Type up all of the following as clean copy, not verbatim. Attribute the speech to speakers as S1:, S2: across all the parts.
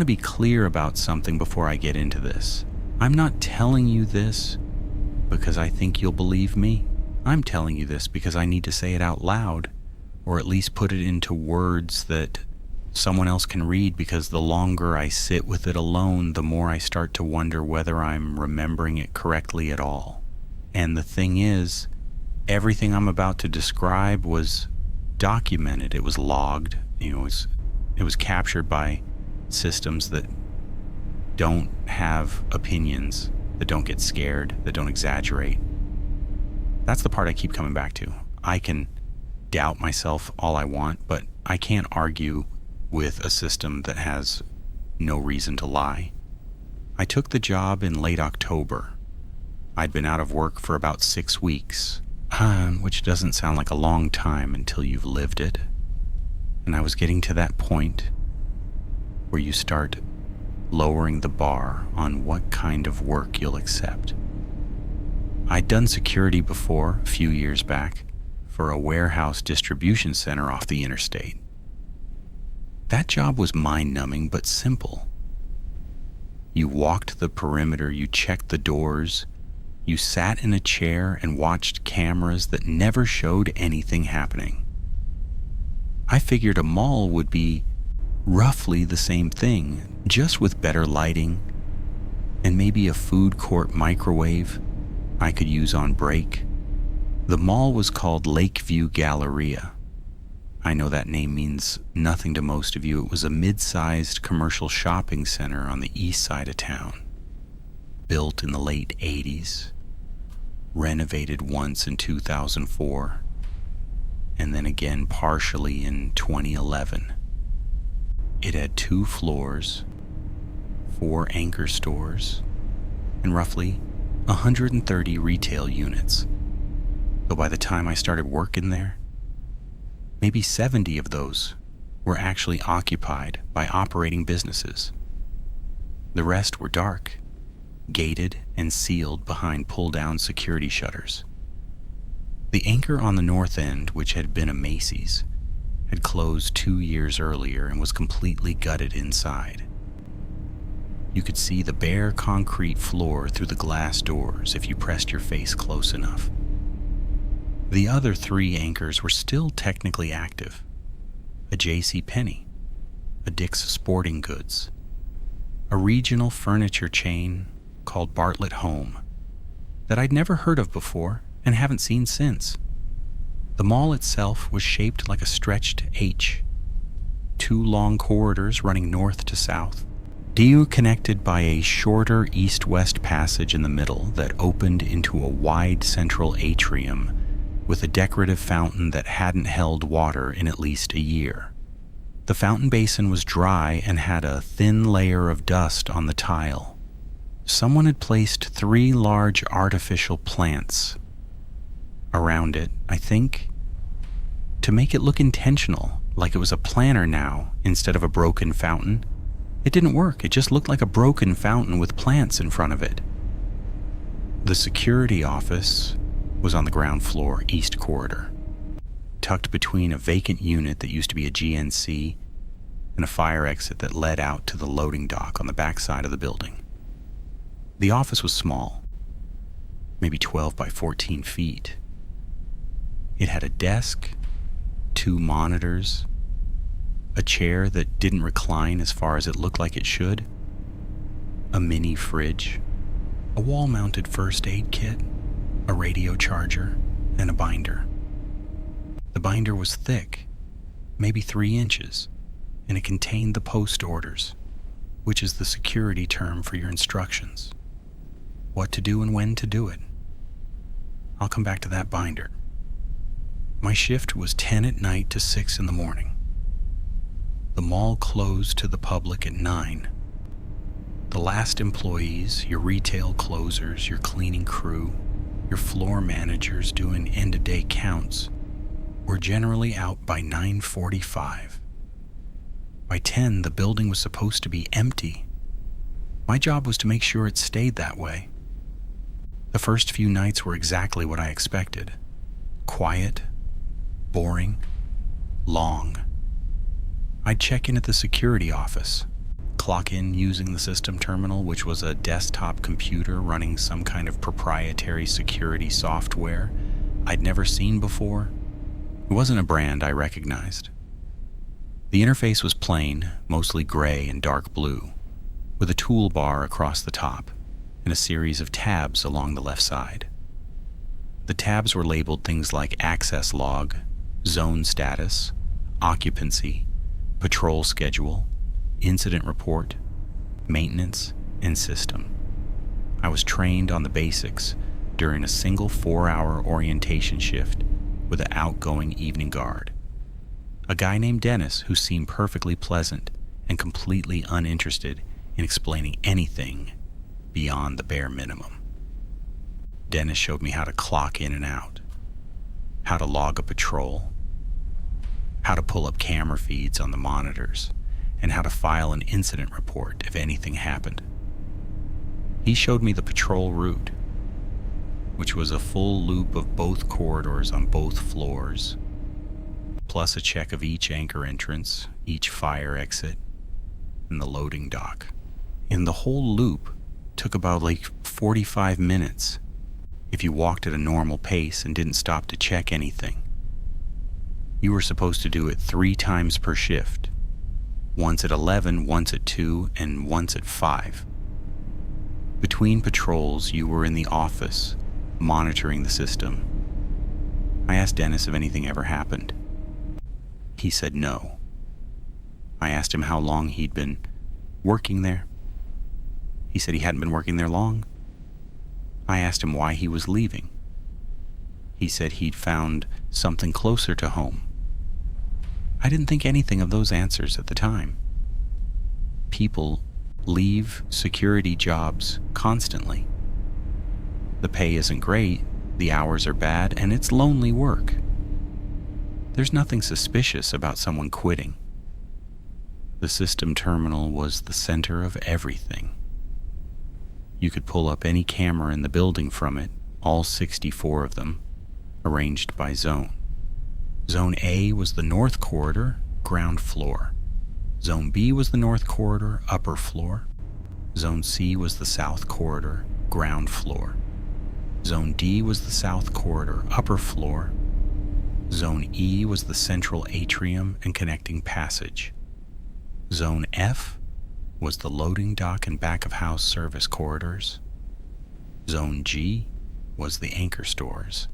S1: want to be clear about something before I get into this. I'm not telling you this because I think you'll believe me. I'm telling you this because I need to say it out loud, or at least put it into words that someone else can read, because the longer I sit with it alone, the more I start to wonder whether I'm remembering it correctly at all. And the thing is, everything I'm about to describe was documented. It was logged. It was captured by systems that don't have opinions, that don't get scared, that don't exaggerate. That's the part I keep coming back to. I can doubt myself all I want, but I can't argue with a system that has no reason to lie. I took the job in late October. I'd been out of work for about 6 weeks, which doesn't sound like a long time until you've lived it. And I was getting to that point where you start lowering the bar on what kind of work you'll accept. I'd done security before, a few years back, for a warehouse distribution center off the interstate. That job was mind-numbing but simple. You walked the perimeter, you checked the doors, you sat in a chair and watched cameras that never showed anything happening. I figured a mall would be roughly the same thing, just with better lighting and maybe a food court microwave I could use on break. The mall was called Lakeview Galleria. I know that name means nothing to most of you. It was a mid-sized commercial shopping center on the east side of town, built in the late 80s, renovated once in 2004, and then again partially in 2011. It had 2 floors, 4 anchor stores, and roughly 130 retail units. Though by the time I started working there, maybe 70 of those were actually occupied by operating businesses. The rest were dark, gated and sealed behind pull-down security shutters. The anchor on the north end, which had been a Macy's, had closed 2 years earlier and was completely gutted inside. You could see the bare concrete floor through the glass doors if you pressed your face close enough. The other 3 anchors were still technically active. A JCPenney, a Dick's Sporting Goods, a regional furniture chain called Bartlett Home that I'd never heard of before and haven't seen since. The mall itself was shaped like a stretched H, 2 long corridors running north to south, connected by a shorter east-west passage in the middle that opened into a wide central atrium with a decorative fountain that hadn't held water in at least a year. The fountain basin was dry and had a thin layer of dust on the tile. Someone had placed 3 large artificial plants around it, I think, to make it look intentional, like it was a planter now instead of a broken fountain. It didn't work. It just looked like a broken fountain with plants in front of it. The security office was on the ground floor, east corridor, tucked between a vacant unit that used to be a GNC and a fire exit that led out to the loading dock on the back side of the building. The office was small, maybe 12 by 14 feet. It had a desk, 2 monitors, a chair that didn't recline as far as it looked like it should, a mini fridge, a wall-mounted first aid kit, a radio charger, and a binder. The binder was thick, maybe 3 inches, and it contained the post orders, which is the security term for your instructions. What to do and when to do it. I'll come back to that binder. My shift was 10 at night to 6 in the morning. The mall closed to the public at 9. The last employees, your retail closers, your cleaning crew, your floor managers doing end-of-day counts, were generally out by 9:45. By 10, the building was supposed to be empty. My job was to make sure it stayed that way. The first few nights were exactly what I expected. Quiet, boring, long. I'd check in at the security office, clock in using the system terminal, which was a desktop computer running some kind of proprietary security software I'd never seen before. It wasn't a brand I recognized. The interface was plain, mostly gray and dark blue, with a toolbar across the top and a series of tabs along the left side. The tabs were labeled things like access log, zone status, occupancy, patrol schedule, incident report, maintenance, and system. I was trained on the basics during a single 4-hour orientation shift with an outgoing evening guard, a guy named Dennis who seemed perfectly pleasant and completely uninterested in explaining anything beyond the bare minimum. Dennis showed me how to clock in and out, how to log a patrol, how to pull up camera feeds on the monitors, and how to file an incident report if anything happened. He showed me the patrol route, which was a full loop of both corridors on both floors, plus a check of each anchor entrance, each fire exit, and the loading dock. And the whole loop took about 45 minutes if you walked at a normal pace and didn't stop to check anything. You were supposed to do it 3 times per shift, once at 11, once at 2, and once at 5. Between patrols, you were in the office, monitoring the system. I asked Dennis if anything ever happened. He said no. I asked him how long he'd been working there. He said he hadn't been working there long. I asked him why he was leaving. He said he'd found something closer to home. I didn't think anything of those answers at the time. People leave security jobs constantly. The pay isn't great, the hours are bad, and it's lonely work. There's nothing suspicious about someone quitting. The system terminal was the center of everything. You could pull up any camera in the building from it, all 64 of them, arranged by zone. Zone A was the north corridor, ground floor. Zone B was the north corridor, upper floor. Zone C was the south corridor, ground floor. Zone D was the south corridor, upper floor. Zone E was the central atrium and connecting passage. Zone F was the loading dock and back-of-house service corridors. Zone G was the anchor stores.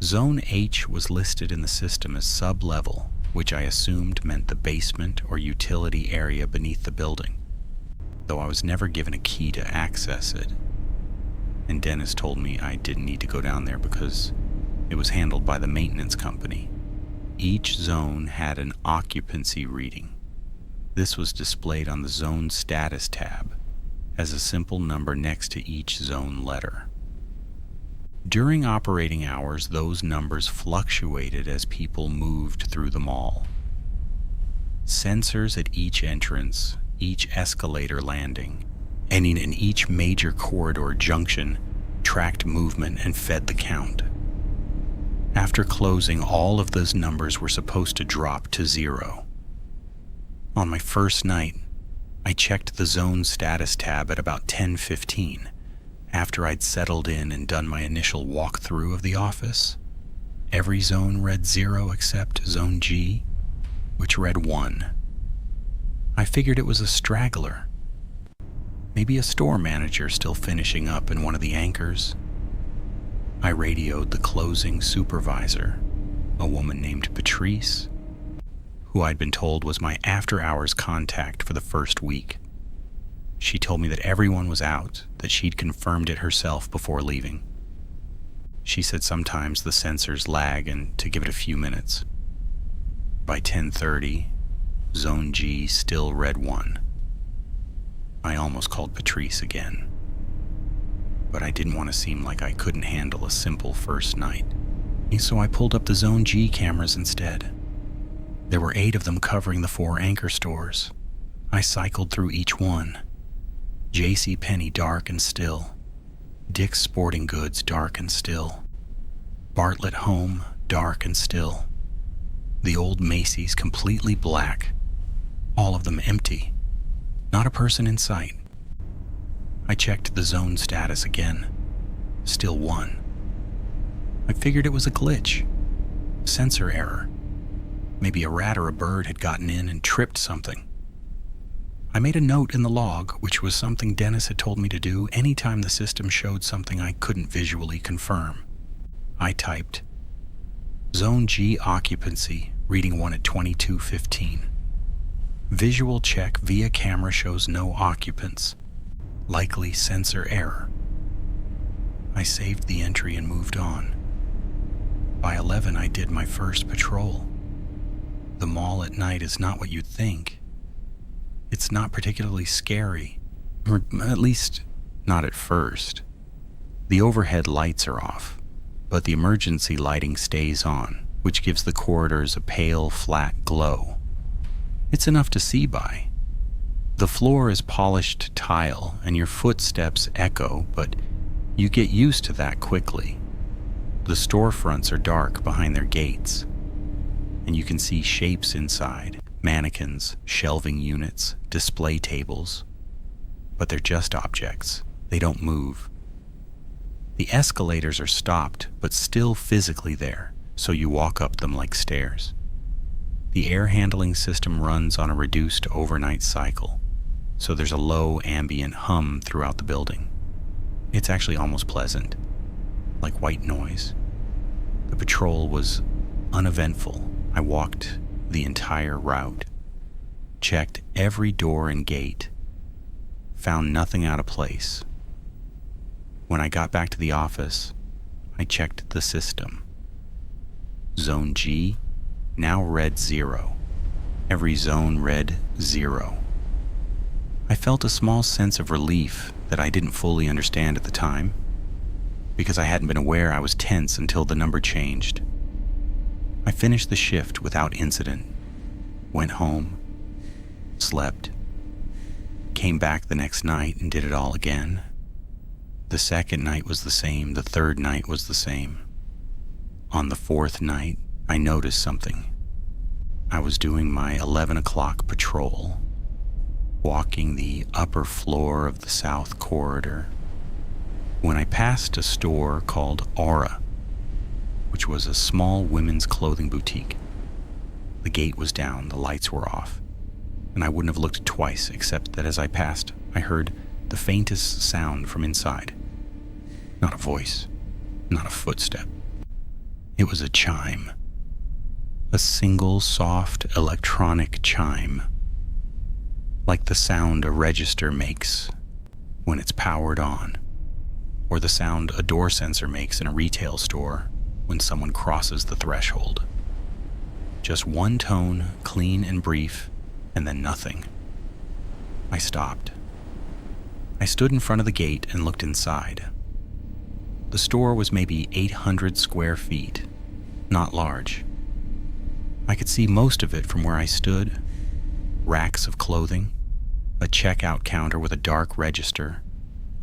S1: Zone H was listed in the system as sub-level, which I assumed meant the basement or utility area beneath the building, though I was never given a key to access it. And Dennis told me I didn't need to go down there because it was handled by the maintenance company. Each zone had an occupancy reading. This was displayed on the zone status tab as a simple number next to each zone letter. During operating hours, those numbers fluctuated as people moved through the mall. Sensors at each entrance, each escalator landing, and in each major corridor junction tracked movement and fed the count. After closing, all of those numbers were supposed to drop to 0. On my first night, I checked the zone status tab at about 10:15. After I'd settled in and done my initial walkthrough of the office. Every zone read 0 except Zone G, which read 1. I figured it was a straggler. Maybe a store manager still finishing up in one of the anchors. I radioed the closing supervisor, a woman named Patrice, who I'd been told was my after-hours contact for the first week. She told me that everyone was out, that she'd confirmed it herself before leaving. She said sometimes the sensors lag and to give it a few minutes. By 10:30, Zone G still read 1. I almost called Patrice again, but I didn't want to seem like I couldn't handle a simple first night. So I pulled up the Zone G cameras instead. There were 8 of them covering the 4 anchor stores. I cycled through each one. JCPenney dark and still. Dick's Sporting Goods dark and still. Bartlett Home dark and still. The old Macy's completely black. All of them empty. Not a person in sight. I checked the zone status again. Still 1. I figured it was a glitch. Sensor error. Maybe a rat or a bird had gotten in and tripped something. I made a note in the log, which was something Dennis had told me to do anytime the system showed something I couldn't visually confirm. I typed, Zone G occupancy, reading 1 at 22:15. Visual check via camera shows no occupants. Likely sensor error. I saved the entry and moved on. By 11, I did my first patrol. The mall at night is not what you'd think. It's not particularly scary, or at least not at first. The overhead lights are off, but the emergency lighting stays on, which gives the corridors a pale, flat glow. It's enough to see by. The floor is polished tile, and your footsteps echo, but you get used to that quickly. The storefronts are dark behind their gates, and you can see shapes inside. Mannequins, shelving units, display tables. But they're just objects. They don't move. The escalators are stopped, but still physically there, so you walk up them like stairs. The air handling system runs on a reduced overnight cycle, so there's a low ambient hum throughout the building. It's actually almost pleasant, like white noise. The patrol was uneventful. I walked the entire route, checked every door and gate, found nothing out of place. When I got back to the office, I checked the system. Zone G now read 0. Every zone read 0. I felt a small sense of relief that I didn't fully understand at the time, because I hadn't been aware I was tense until the number changed. I finished the shift without incident, went home, slept, came back the next night and did it all again. The second night was the same, the third night was the same. On the fourth night, I noticed something. I was doing my 11 o'clock patrol, walking the upper floor of the south corridor, when I passed a store called Aura, which was a small women's clothing boutique. The gate was down, the lights were off, and I wouldn't have looked twice, except that as I passed, I heard the faintest sound from inside. Not a voice, not a footstep. It was a chime. A single soft electronic chime, like the sound a register makes when it's powered on, or the sound a door sensor makes in a retail store when someone crosses the threshold. Just one tone, clean and brief, and then nothing. I stopped. I stood in front of the gate and looked inside. The store was maybe 800 square feet, not large. I could see most of it from where I stood. Racks of clothing, a checkout counter with a dark register,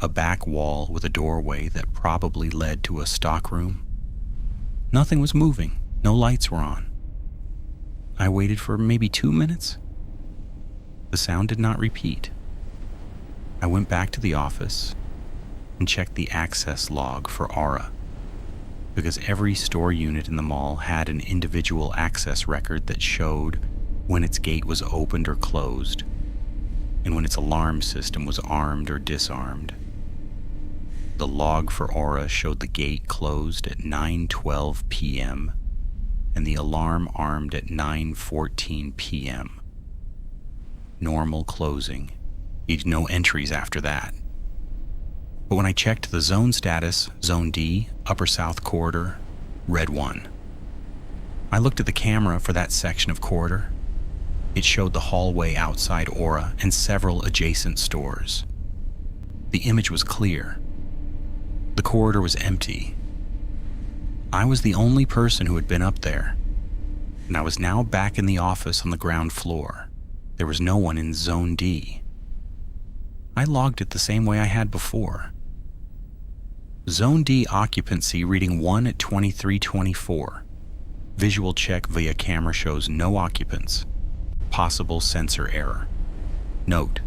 S1: a back wall with a doorway that probably led to a stockroom. Nothing was moving, no lights were on. I waited for maybe 2 minutes. The sound did not repeat. I went back to the office and checked the access log for Aura, because every store unit in the mall had an individual access record that showed when its gate was opened or closed, and when its alarm system was armed or disarmed. The log for Aura showed the gate closed at 9:12 p.m. and the alarm armed at 9:14 p.m. Normal closing. No entries after that. But when I checked the zone status, Zone D, Upper South Corridor, read 1. I looked at the camera for that section of corridor. It showed the hallway outside Aura and several adjacent stores. The image was clear. The corridor was empty. I was the only person who had been up there, and I was now back in the office on the ground floor. There was no one in Zone D. I logged it the same way I had before. Zone D occupancy reading 1 at 23:24. Visual check via camera shows no occupants. Possible sensor error. Note,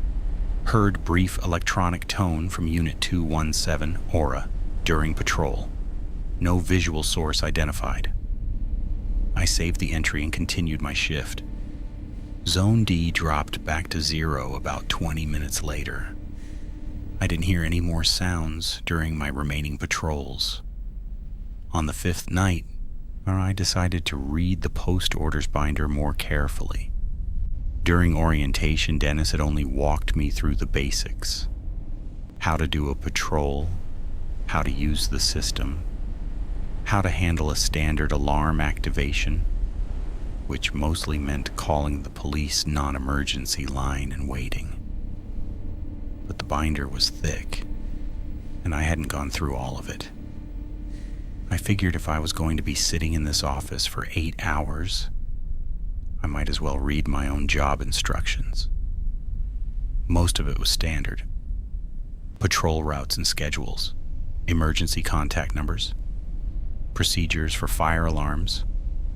S1: Heard brief electronic tone from Unit 217, Aura, during patrol. No visual source identified. I saved the entry and continued my shift. Zone D dropped back to 0 about 20 minutes later. I didn't hear any more sounds during my remaining patrols. On the 5th night, I decided to read the post orders binder more carefully. During orientation, Dennis had only walked me through the basics. How to do a patrol, how to use the system, how to handle a standard alarm activation, which mostly meant calling the police non-emergency line and waiting. But the binder was thick, and I hadn't gone through all of it. I figured if I was going to be sitting in this office for 8 hours, I might as well read my own job instructions. Most of it was standard. Patrol routes and schedules, emergency contact numbers, procedures for fire alarms,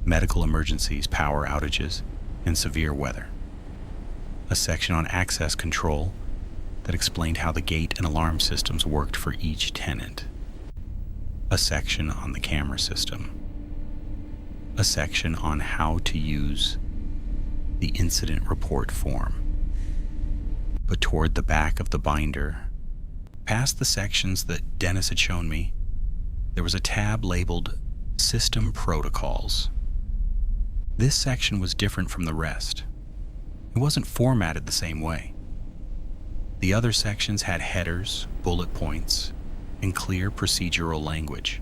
S1: medical emergencies, power outages, and severe weather. A section on access control that explained how the gate and alarm systems worked for each tenant. A section on the camera system. A section on how to use the incident report form. But toward the back of the binder, past the sections that Dennis had shown me, there was a tab labeled System Protocols. This section was different from the rest. It wasn't formatted the same way. The other sections had headers, bullet points, and clear procedural language.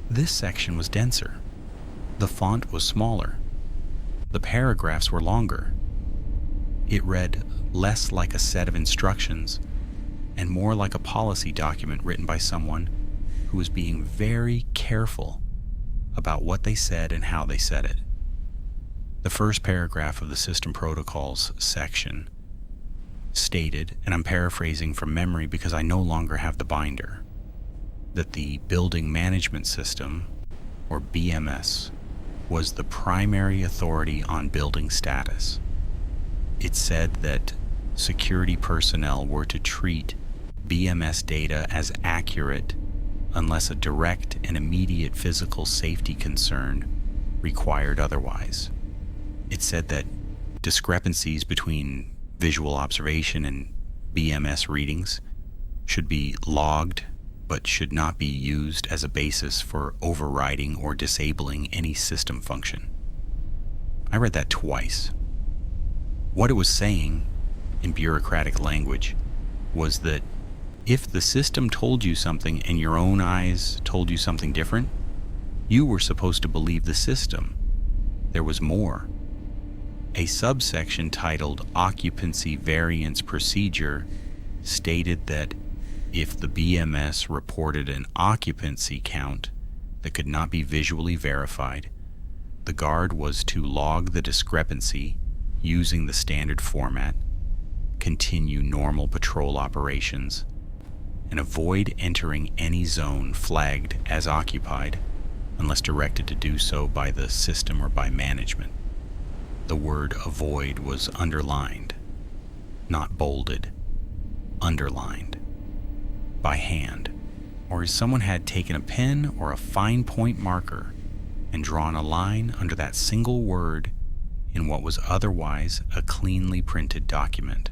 S1: This section was denser. The font was smaller. The paragraphs were longer. It read less like a set of instructions and more like a policy document written by someone who was being very careful about what they said and how they said it. The first paragraph of the System Protocols section stated, and I'm paraphrasing from memory because I no longer have the binder, that the Building Management System, or BMS, was the primary authority on building status. It said that security personnel were to treat BMS data as accurate unless a direct and immediate physical safety concern required otherwise. It said that discrepancies between visual observation and BMS readings should be logged, but should not be used as a basis for overriding or disabling any system function. I read that twice. What it was saying, in bureaucratic language, was that if the system told you something and your own eyes told you something different, you were supposed to believe the system. There was more. A subsection titled Occupancy Variance Procedure stated that if the BMS reported an occupancy count that could not be visually verified, the guard was to log the discrepancy using the standard format, continue normal patrol operations, and avoid entering any zone flagged as occupied unless directed to do so by the system or by management. The word avoid was underlined, not bolded, underlined, by hand, or as someone had taken a pen or a fine point marker and drawn a line under that single word in what was otherwise a cleanly printed document.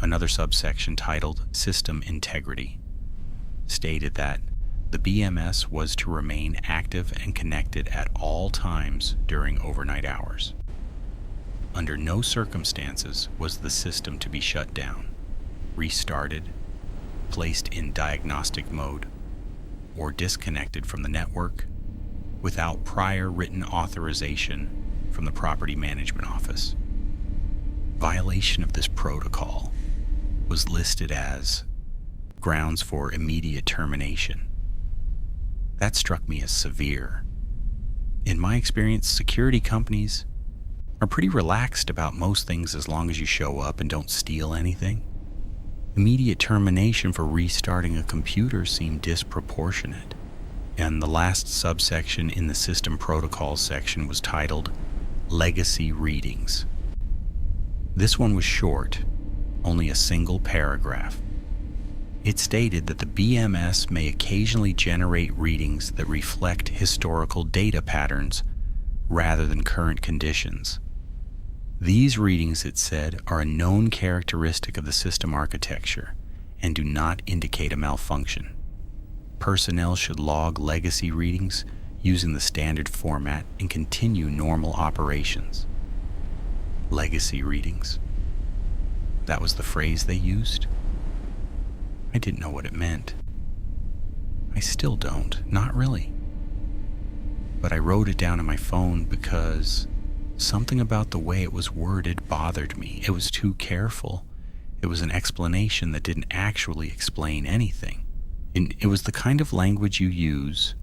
S1: Another subsection titled System Integrity stated that the BMS was to remain active and connected at all times during overnight hours. Under no circumstances was the system to be shut down, restarted, placed in diagnostic mode, or disconnected from the network without prior written authorization from the Property Management Office. Violation of this protocol was listed as grounds for immediate termination. That struck me as severe. In my experience, security companies are pretty relaxed about most things as long as you show up and don't steal anything. Immediate termination for restarting a computer seemed disproportionate. And the last subsection in the System Protocols section was titled Legacy Readings. This one was short, only a single paragraph. It stated that the BMS may occasionally generate readings that reflect historical data patterns rather than current conditions. These readings, it said, are a known characteristic of the system architecture and do not indicate a malfunction. Personnel should log legacy readings using the standard format and continue normal operations. Legacy readings. That was the phrase they used? I didn't know what it meant. I still don't, not really. But I wrote it down on my phone because something about the way it was worded bothered me. It was too careful. It was an explanation that didn't actually explain anything. And it was the kind of language you use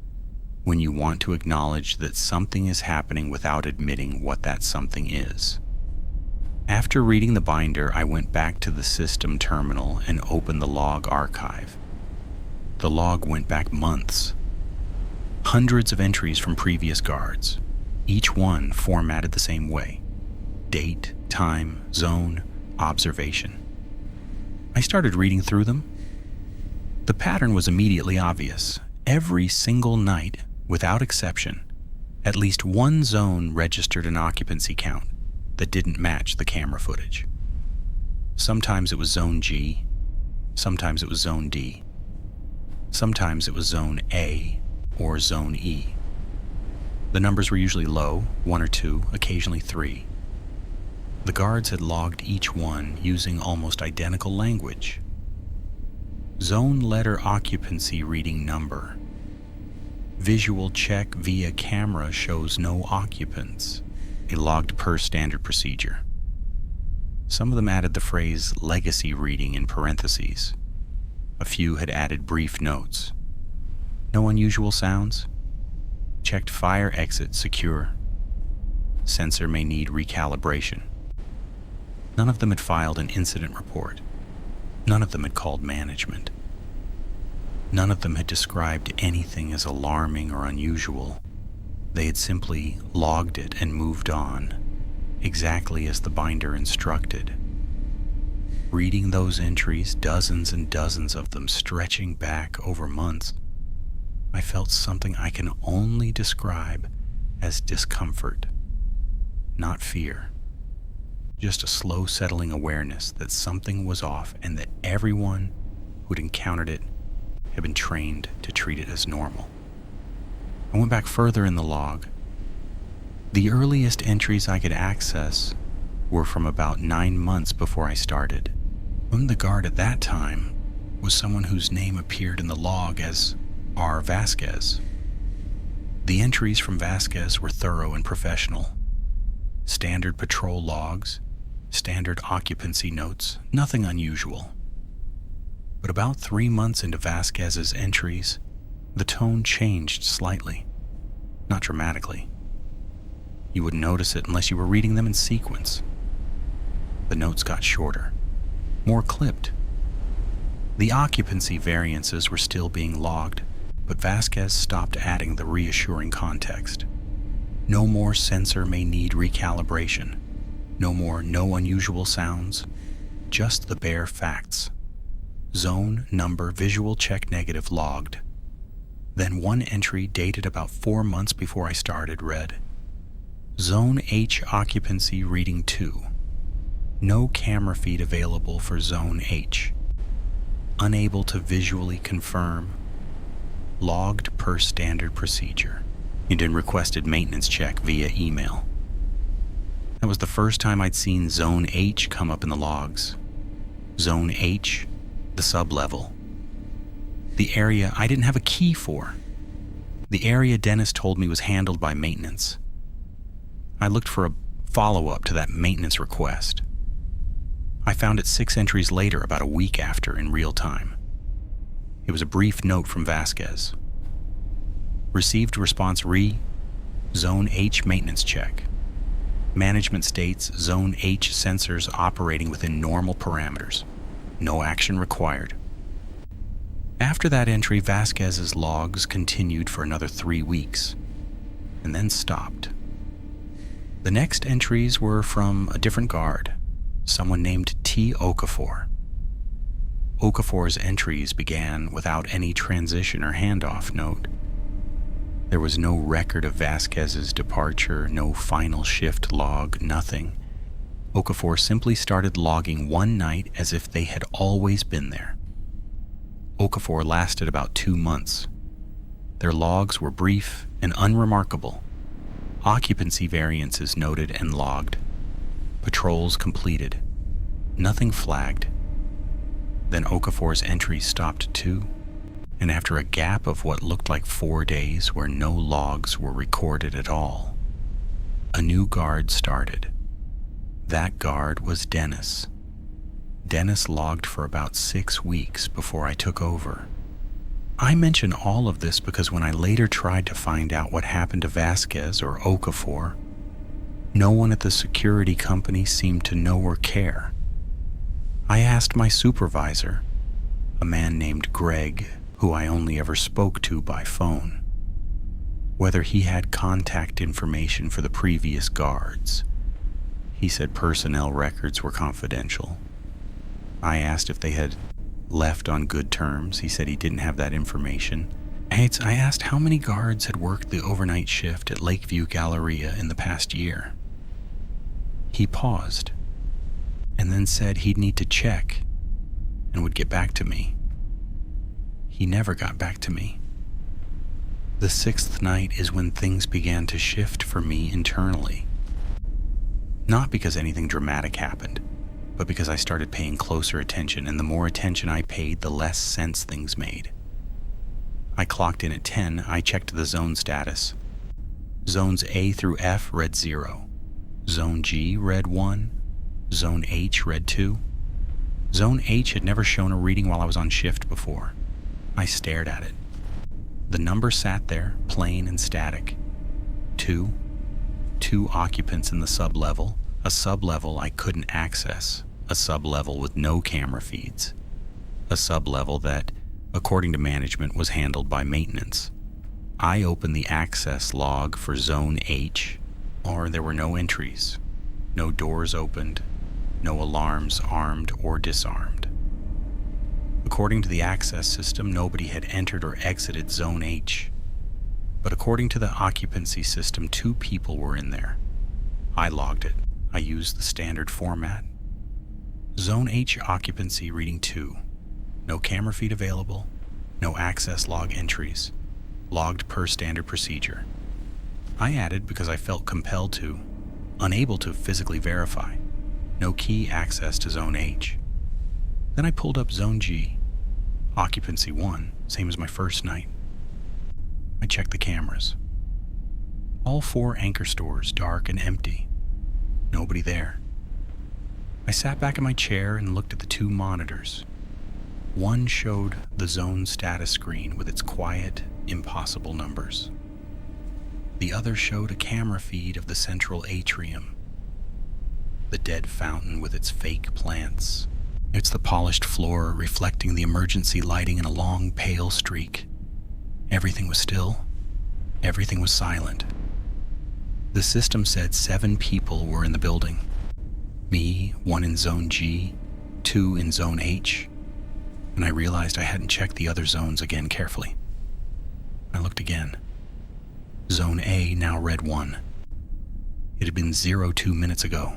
S1: when you want to acknowledge that something is happening without admitting what that something is. After reading the binder, I went back to the system terminal and opened the log archive. The log went back months. Hundreds of entries from previous guards, each one formatted the same way. Date, time, zone, observation. I started reading through them. The pattern was immediately obvious. Every single night, without exception, at least one zone registered an occupancy count that didn't match the camera footage. Sometimes it was Zone G, sometimes it was Zone D, sometimes it was Zone A or Zone E. The numbers were usually low, 1 or 2, occasionally 3. The guards had logged each one using almost identical language. Zone letter occupancy reading number. Visual check via camera shows no occupants. A logged per standard procedure. Some of them added the phrase legacy reading in parentheses. A few had added brief notes. No unusual sounds. Checked fire exit secure. Sensor may need recalibration. None of them had filed an incident report. None of them had called management. None of them had described anything as alarming or unusual. They had simply logged it and moved on, exactly as the binder instructed. Reading those entries, dozens and dozens of them stretching back over months, I felt something I can only describe as discomfort, not fear. Just a slow settling awareness that something was off and that everyone who'd encountered it had been trained to treat it as normal. I went back further in the log. The earliest entries I could access were from about 9 months before I started. The guard at that time was someone whose name appeared in the log as R. Vasquez. The entries from Vasquez were thorough and professional. Standard patrol logs, standard occupancy notes, nothing unusual. But about 3 months into Vasquez's entries, the tone changed slightly, not dramatically. You wouldn't notice it unless you were reading them in sequence. The notes got shorter, more clipped. The occupancy variances were still being logged, but Vasquez stopped adding the reassuring context. No more sensor may need recalibration. No more no unusual sounds, just the bare facts. Zone, number, visual check negative logged. Then one entry dated about 4 months before I started read, Zone H occupancy reading 2. No camera feed available for Zone H. Unable to visually confirm. Logged per standard procedure. You'd been requested maintenance check via email. That was the first time I'd seen Zone H come up in the logs. Zone H, the sub-level. The area I didn't have a key for. The area Dennis told me was handled by maintenance. I looked for a follow-up to that maintenance request. I found it 6 entries later, about a week after, in real time. It was a brief note from Vasquez. Received response Zone H maintenance check. Management states Zone H sensors operating within normal parameters. No action required. After that entry, Vasquez's logs continued for another 3 weeks, and then stopped. The next entries were from a different guard, someone named T. T. Okafor. Okafor's entries began without any transition or handoff note. There was no record of Vasquez's departure, no final shift log, nothing. Okafor simply started logging one night as if they had always been there. Okafor lasted about 2 months. Their logs were brief and unremarkable. Occupancy variances noted and logged. Patrols completed. Nothing flagged. Then Okafor's entries stopped too, and after a gap of what looked like 4 days where no logs were recorded at all, a new guard started. That guard was Dennis. Dennis logged for about 6 weeks before I took over. I mention all of this because when I later tried to find out what happened to Vasquez or Okafor, no one at the security company seemed to know or care. I asked my supervisor, a man named Greg, who I only ever spoke to by phone, whether he had contact information for the previous guards. He said personnel records were confidential. I asked if they had left on good terms. He said he didn't have that information. I asked how many guards had worked the overnight shift at Lakeview Galleria in the past year. He paused and then said he'd need to check and would get back to me. He never got back to me. The 6th night is when things began to shift for me internally. Not because anything dramatic happened, but because I started paying closer attention, and the more attention I paid, the less sense things made. I clocked in at 10, I checked the zone status. Zones A through F read 0. Zone G read 1. Zone H read 2. Zone H had never shown a reading while I was on shift before. I stared at it. The number sat there, plain and static. 2. 2 occupants in the sub-level, a sub-level I couldn't access, a sub-level with no camera feeds, a sub-level that, according to management, was handled by maintenance. I opened the access log for Zone H, or there were no entries, no doors opened, no alarms armed or disarmed. According to the access system, nobody had entered or exited Zone H. But according to the occupancy system, 2 people were in there. I logged it. I used the standard format. Zone H occupancy reading 2. No camera feed available. No access log entries. Logged per standard procedure. I added because I felt compelled to, unable to physically verify. No key access to Zone H. Then I pulled up Zone G. Occupancy 1, same as my first night. I checked the cameras. All 4 anchor stores dark and empty. Nobody there. I sat back in my chair and looked at the 2 monitors. One showed the zone status screen with its quiet, impossible numbers. The other showed a camera feed of the central atrium. The dead fountain with its fake plants. It's the polished floor reflecting the emergency lighting in a long, pale streak. Everything was still. Everything was silent. The system said 7 people were in the building. Me, 1 in Zone G, 2 in Zone H, and I realized I hadn't checked the other zones again carefully. I looked again. Zone A now read 1. It had been 0 2 minutes ago.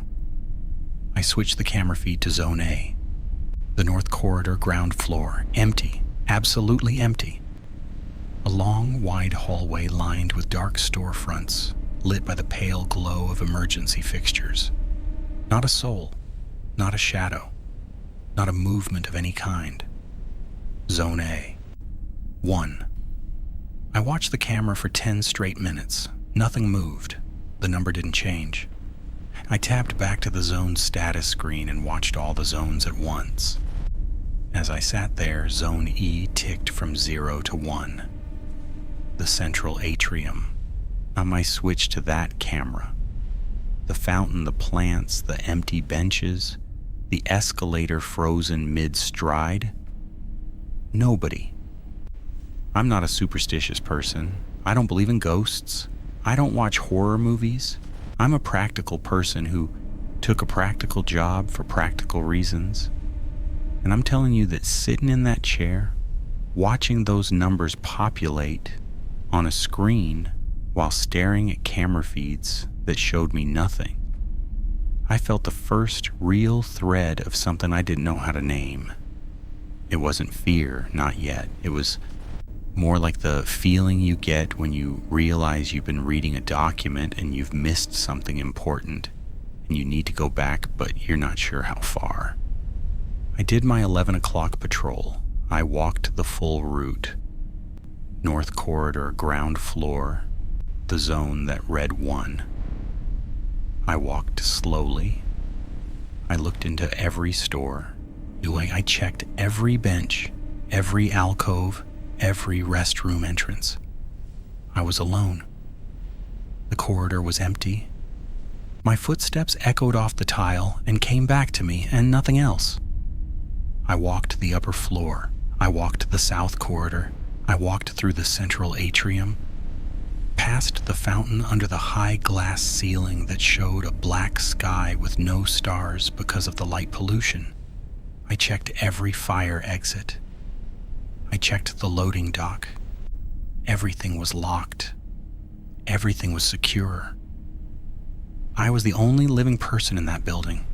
S1: I switched the camera feed to Zone A. The north corridor ground floor, empty, absolutely empty. A long, wide hallway lined with dark storefronts, lit by the pale glow of emergency fixtures. Not a soul, not a shadow, not a movement of any kind. Zone A. 1. I watched the camera for 10 straight minutes. Nothing moved. The number didn't change. I tapped back to the zone status screen and watched all the zones at once. As I sat there, Zone E ticked from 0 to 1. The central atrium. I switched to that camera. The fountain, the plants, the empty benches, the escalator frozen mid-stride. Nobody. I'm not a superstitious person. I don't believe in ghosts. I don't watch horror movies. I'm a practical person who, to took a practical job for practical reasons. And I'm telling you that sitting in that chair, watching those numbers populate on a screen while staring at camera feeds that showed me nothing, I felt the first real thread of something I didn't know how to name. It wasn't fear, not yet. It was more like the feeling you get when you realize you've been reading a document and you've missed something important and you need to go back, but you're not sure how far. I did my 11 o'clock patrol. I walked the full route. North Corridor, ground floor, the zone that read 1. I walked slowly. I looked into every store. I checked every bench, every alcove, every restroom entrance. I was alone. The corridor was empty. My footsteps echoed off the tile and came back to me, and nothing else. I walked the upper floor. I walked the south corridor. I walked through the central atrium, past the fountain under the high glass ceiling that showed a black sky with no stars because of the light pollution. I checked every fire exit. I checked the loading dock. Everything was locked. Everything was secure. I was the only living person in that building,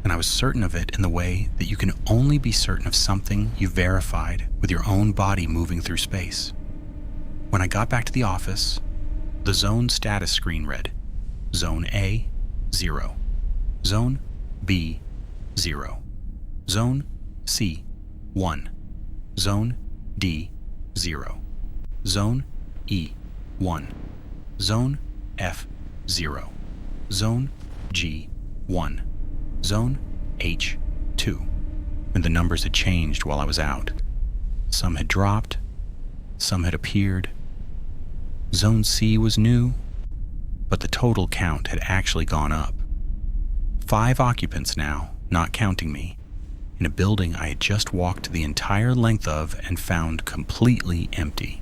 S1: and I was certain of it in the way that you can only be certain of something you verified with your own body moving through space. When I got back to the office, the zone status screen read, Zone A, 0. Zone B, 0. Zone C, 1. Zone D, 0. Zone E, 1. Zone F, 0. Zone G, 1. Zone H, 2. And the numbers had changed while I was out. Some had dropped. Some had appeared. Zone C was new, but the total count had actually gone up. 5 occupants now, not counting me, in a building I had just walked the entire length of and found completely empty.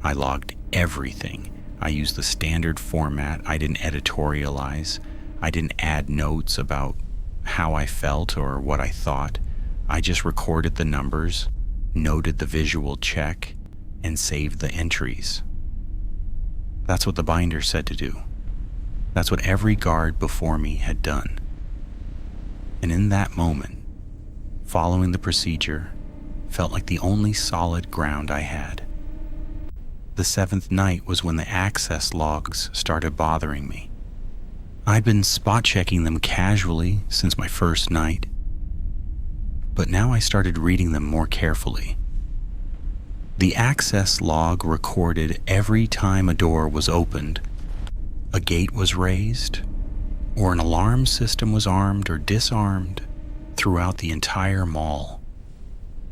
S1: I logged everything. I used the standard format. I didn't editorialize. I didn't add notes about how I felt or what I thought. I just recorded the numbers, noted the visual check, and saved the entries. That's what the binder said to do. That's what every guard before me had done. And in that moment, following the procedure felt like the only solid ground I had. The 7th night was when the access logs started bothering me. I'd been spot checking them casually since my first night, but now I started reading them more carefully. The access log recorded every time a door was opened, a gate was raised, or an alarm system was armed or disarmed throughout the entire mall.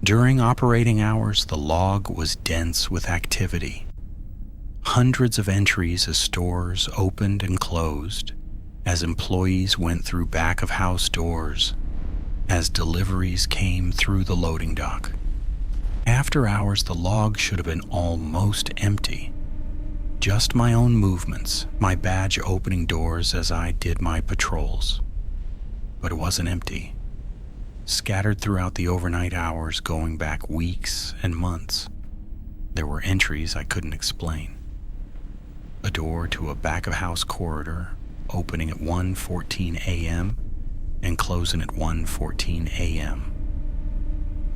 S1: During operating hours, the log was dense with activity. Hundreds of entries as stores opened and closed, as employees went through back-of-house doors, as deliveries came through the loading dock. After hours, the log should have been almost empty. Just my own movements, my badge opening doors as I did my patrols. But it wasn't empty. Scattered throughout the overnight hours going back weeks and months, there were entries I couldn't explain. A door to a back-of-house corridor opening at 1:14 a.m. and closing at 1:14 a.m.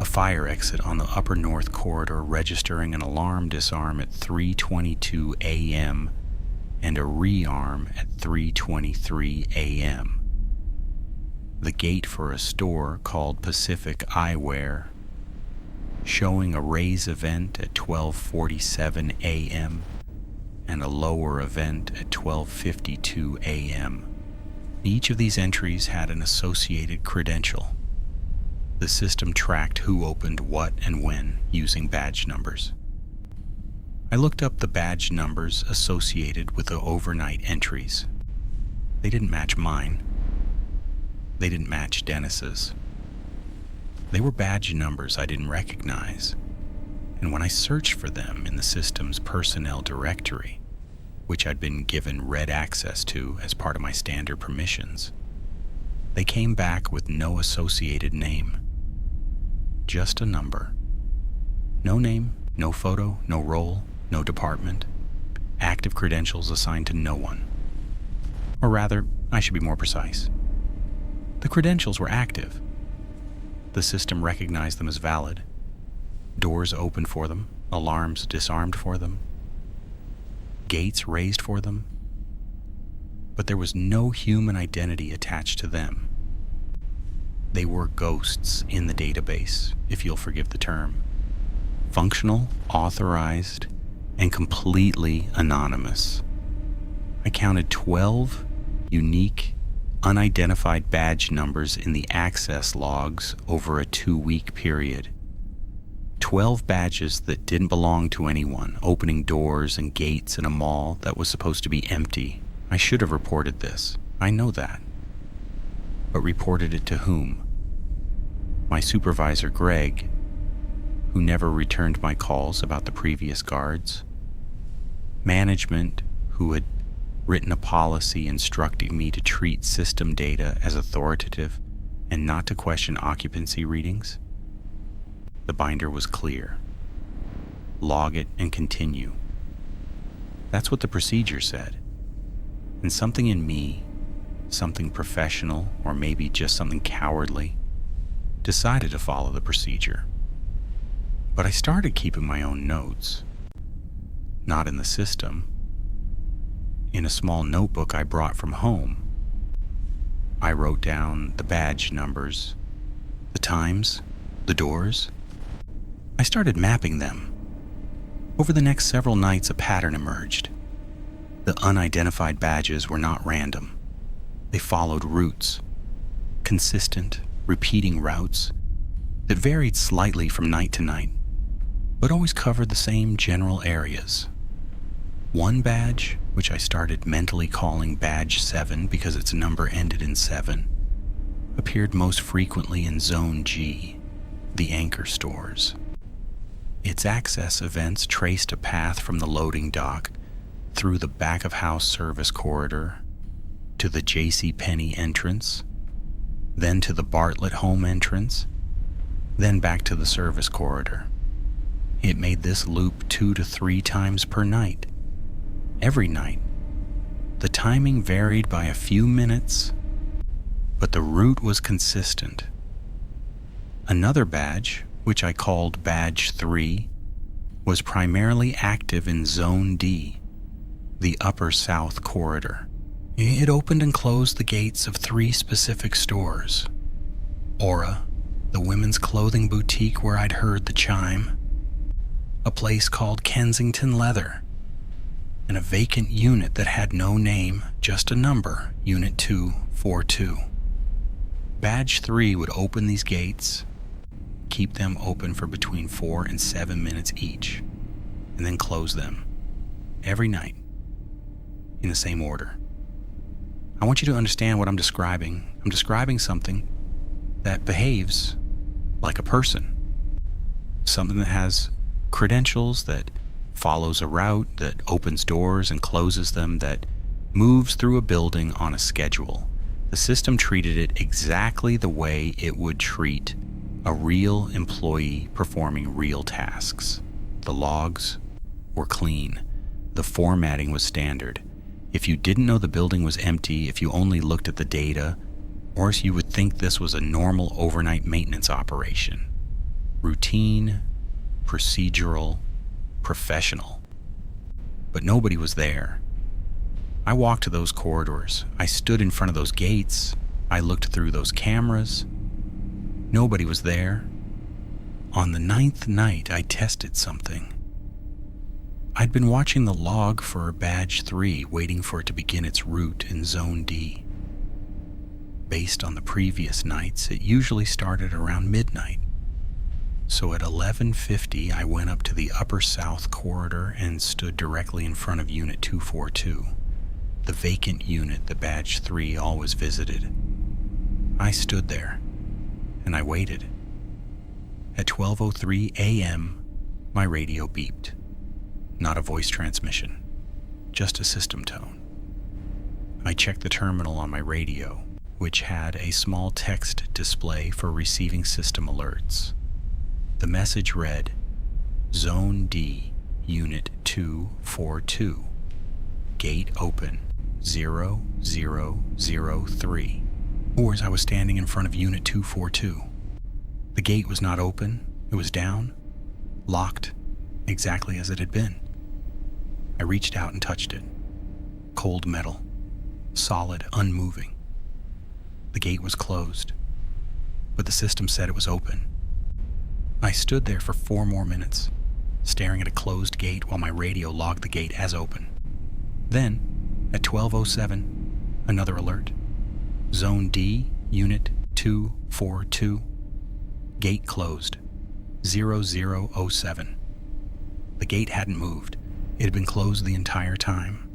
S1: A fire exit on the upper north corridor registering an alarm disarm at 3:22 a.m. and a rearm at 3:23 a.m. The gate for a store called Pacific Eyewear showing a raise event at 12:47 a.m. and a lower event at 12:52 a.m. Each of these entries had an associated credential. The system tracked who opened what and when using badge numbers. I looked up the badge numbers associated with the overnight entries. They didn't match mine. They didn't match Dennis's. They were badge numbers I didn't recognize, and when I searched for them in the system's personnel directory, which I'd been given read access to as part of my standard permissions. They came back with no associated name. Just a number. No name, no photo, no role, no department. Active credentials assigned to no one. Or rather, I should be more precise. The credentials were active. The system recognized them as valid. Doors opened for them, alarms disarmed for them, gates raised for them. But there was no human identity attached to them. They were ghosts in the database, if you'll forgive the term. Functional, authorized, and completely anonymous. I counted 12 unique, unidentified badge numbers in the access logs over a 2-week period. 12 badges that didn't belong to anyone, opening doors and gates in a mall that was supposed to be empty. I should have reported this. I know that. But reported it to whom? My supervisor, Greg, who never returned my calls about the previous guards. Management, who had written a policy instructing me to treat system data as authoritative and not to question occupancy readings. The binder was clear. Log it and continue. That's what the procedure said. And something in me, something professional or maybe just something cowardly, decided to follow the procedure. But I started keeping my own notes. Not in the system. In a small notebook I brought from home. I wrote down the badge numbers, the times, the doors. I started mapping them. Over the next several nights, a pattern emerged. The unidentified badges were not random. They followed routes, consistent, repeating routes that varied slightly from night to night, but always covered the same general areas. One badge, which I started mentally calling Badge 7 because its number ended in 7, appeared most frequently in Zone G, the anchor stores. Its access events traced a path from the loading dock through the back-of-house service corridor to the JCPenney entrance, then to the Bartlett home entrance, then back to the service corridor. It made this loop 2 to 3 times per night. Every night. The timing varied by a few minutes, but the route was consistent. Another badge, which I called Badge 3, was primarily active in Zone D, the upper south corridor. It opened and closed the gates of 3 specific stores. Aura, the women's clothing boutique where I'd heard the chime, a place called Kensington Leather, and a vacant unit that had no name, just a number, Unit 242. Badge 3 would open these gates, keep them open for between 4 and 7 minutes each, and then close them, every night, in the same order. I want you to understand what I'm describing. I'm describing something that behaves like a person, something that has credentials, that follows a route, that opens doors and closes them, that moves through a building on a schedule. The system treated it exactly the way it would treat a real employee performing real tasks. The logs were clean. The formatting was standard. If you didn't know the building was empty, if you only looked at the data, or else you would think this was a normal overnight maintenance operation. Routine, procedural, professional. But nobody was there. I walked to those corridors. I stood in front of those gates. I looked through those cameras. Nobody was there. On the 9th night, I tested something. I'd been watching the log for Badge 3, waiting for it to begin its route in Zone D. Based on the previous nights, it usually started around midnight. So at 11:50, I went up to the upper south corridor and stood directly in front of Unit 242, the vacant unit that Badge 3 always visited. I stood there, and I waited. At 12:03 a.m., my radio beeped. Not a voice transmission. just a system tone. I checked the terminal on my radio, which had a small text display for receiving system alerts. The message read, Zone D, Unit 242, Gate Open 0003. Or as I was standing in front of Unit 242. The gate was not open, it was down, locked, exactly as it had been. I reached out and touched it. Cold metal, solid, unmoving. The gate was closed, but the system said it was open. I stood there for 4 more minutes, staring at a closed gate while my radio logged the gate as open. Then, at 12:07, another alert. Zone D, Unit 242, Gate closed, 0007. The gate hadn't moved. It had been closed the entire time.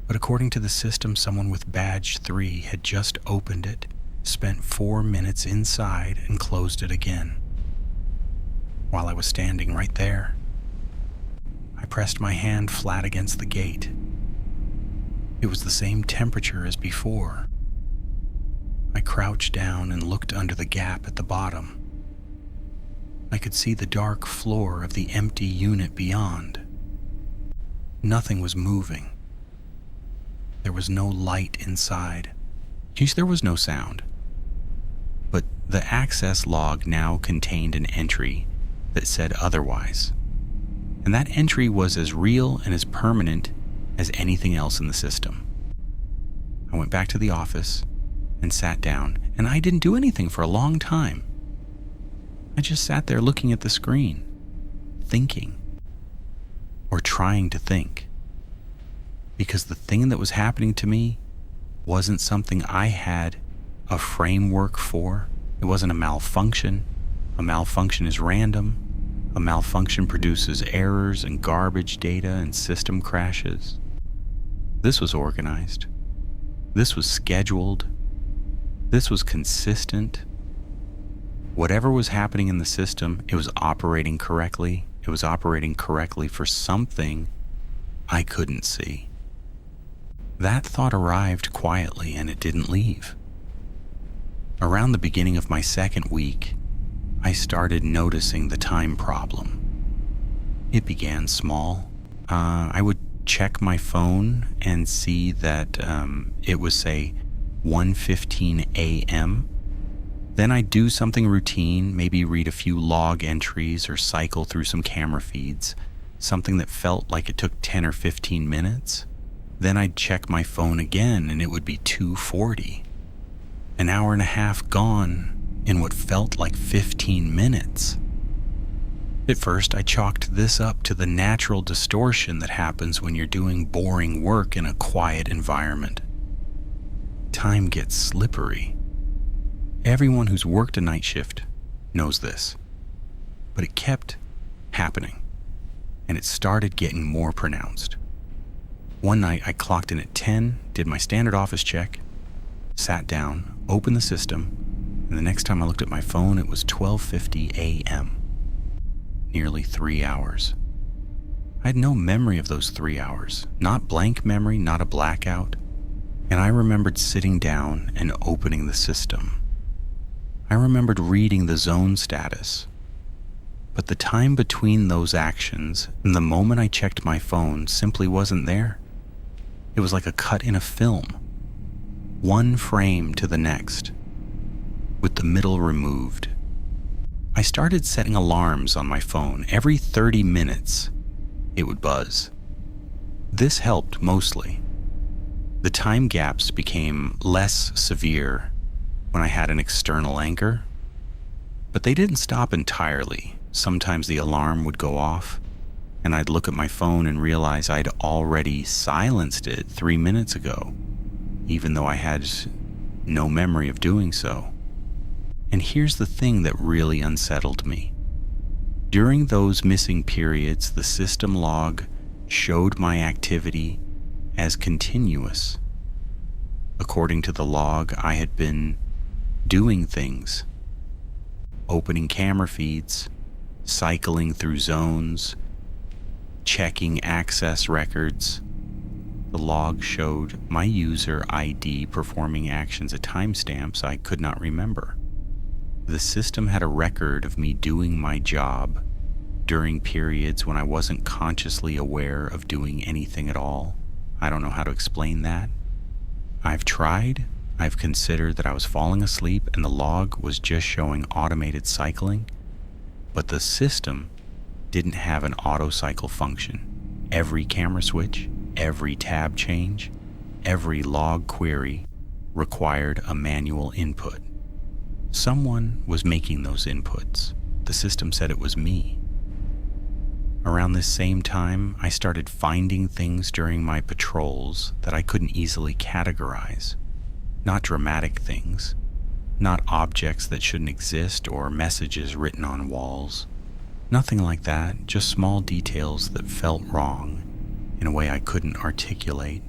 S1: But according to the system, someone with badge 3 had just opened it, spent 4 minutes inside, and closed it again. While I was standing right there, I pressed my hand flat against the gate. It was the same temperature as before. I crouched down and looked under the gap at the bottom. I could see the dark floor of the empty unit beyond. Nothing was moving. There was no light inside. There was no sound. But the access log now contained an entry that said otherwise. And that entry was as real and as permanent as anything else in the system. I went back to the office and sat down, and I didn't do anything for a long time. I just sat there looking at the screen, thinking, or trying to think, because the thing that was happening to me wasn't something I had a framework for. It wasn't a malfunction. A malfunction is random. A malfunction produces errors and garbage data and system crashes. This was organized. This was scheduled. This was consistent. Whatever was happening in the system, it was operating correctly. It was operating correctly for something I couldn't see. That thought arrived quietly, and it didn't leave. Around the beginning of my second week, I started noticing the time problem. It began small. I would check my phone and see that it was, say, 1:15 a.m. Then I'd do something routine, maybe read a few log entries or cycle through some camera feeds, something that felt like it took 10 or 15 minutes. Then I'd check my phone again and it would be 2:40. An hour and a half gone in what felt like 15 minutes. At first, I chalked this up to the natural distortion that happens when you're doing boring work in a quiet environment. Time gets slippery. Everyone who's worked a night shift knows this. But it kept happening, and it started getting more pronounced. One night, I clocked in at 10, did my standard office check, sat down, opened the system, and the next time I looked at my phone, it was 12:50 a.m. Nearly 3 hours. I had no memory of those 3 hours, not blank memory, not a blackout. And I remembered sitting down and opening the system. I remembered reading the zone status. But the time between those actions and the moment I checked my phone simply wasn't there. It was like a cut in a film. One frame to the next, with the middle removed. I started setting alarms on my phone. Every 30 minutes, it would buzz. This helped mostly. The time gaps became less severe when I had an external anchor, but they didn't stop entirely. Sometimes the alarm would go off, and I'd look at my phone and realize I'd already silenced it 3 minutes ago, even though I had no memory of doing so. And here's the thing that really unsettled me. During those missing periods, the system log showed my activity as continuous. According to the log, I had been doing things, opening camera feeds, cycling through zones, checking access records. The log showed my user ID performing actions at timestamps I could not remember. The system had a record of me doing my job during periods when I wasn't consciously aware of doing anything at all. I don't know how to explain that. I've tried. I've considered that I was falling asleep and the log was just showing automated cycling, but the system didn't have an auto cycle function. Every camera switch, every tab change, every log query required a manual input. Someone was making those inputs. The system said it was me. Around this same time, I started finding things during my patrols that I couldn't easily categorize. Not dramatic things, not objects that shouldn't exist or messages written on walls. Nothing like that, just small details that felt wrong in a way I couldn't articulate.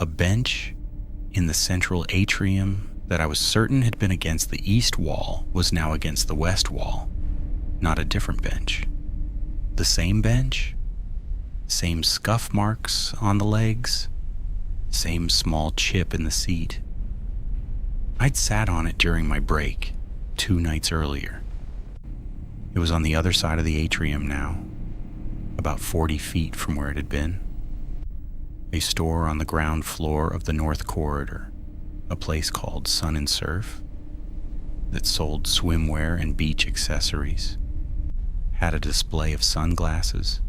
S1: A bench in the central atrium that I was certain had been against the east wall was now against the west wall, not a different bench. The same bench, same scuff marks on the legs, same small chip in the seat. I'd sat on it during my break 2 nights earlier. It was on the other side of the atrium now, about 40 feet from where it had been. A store on the ground floor of the North Corridor, a place called Sun and Surf, that sold swimwear and beach accessories, had a display of sunglasses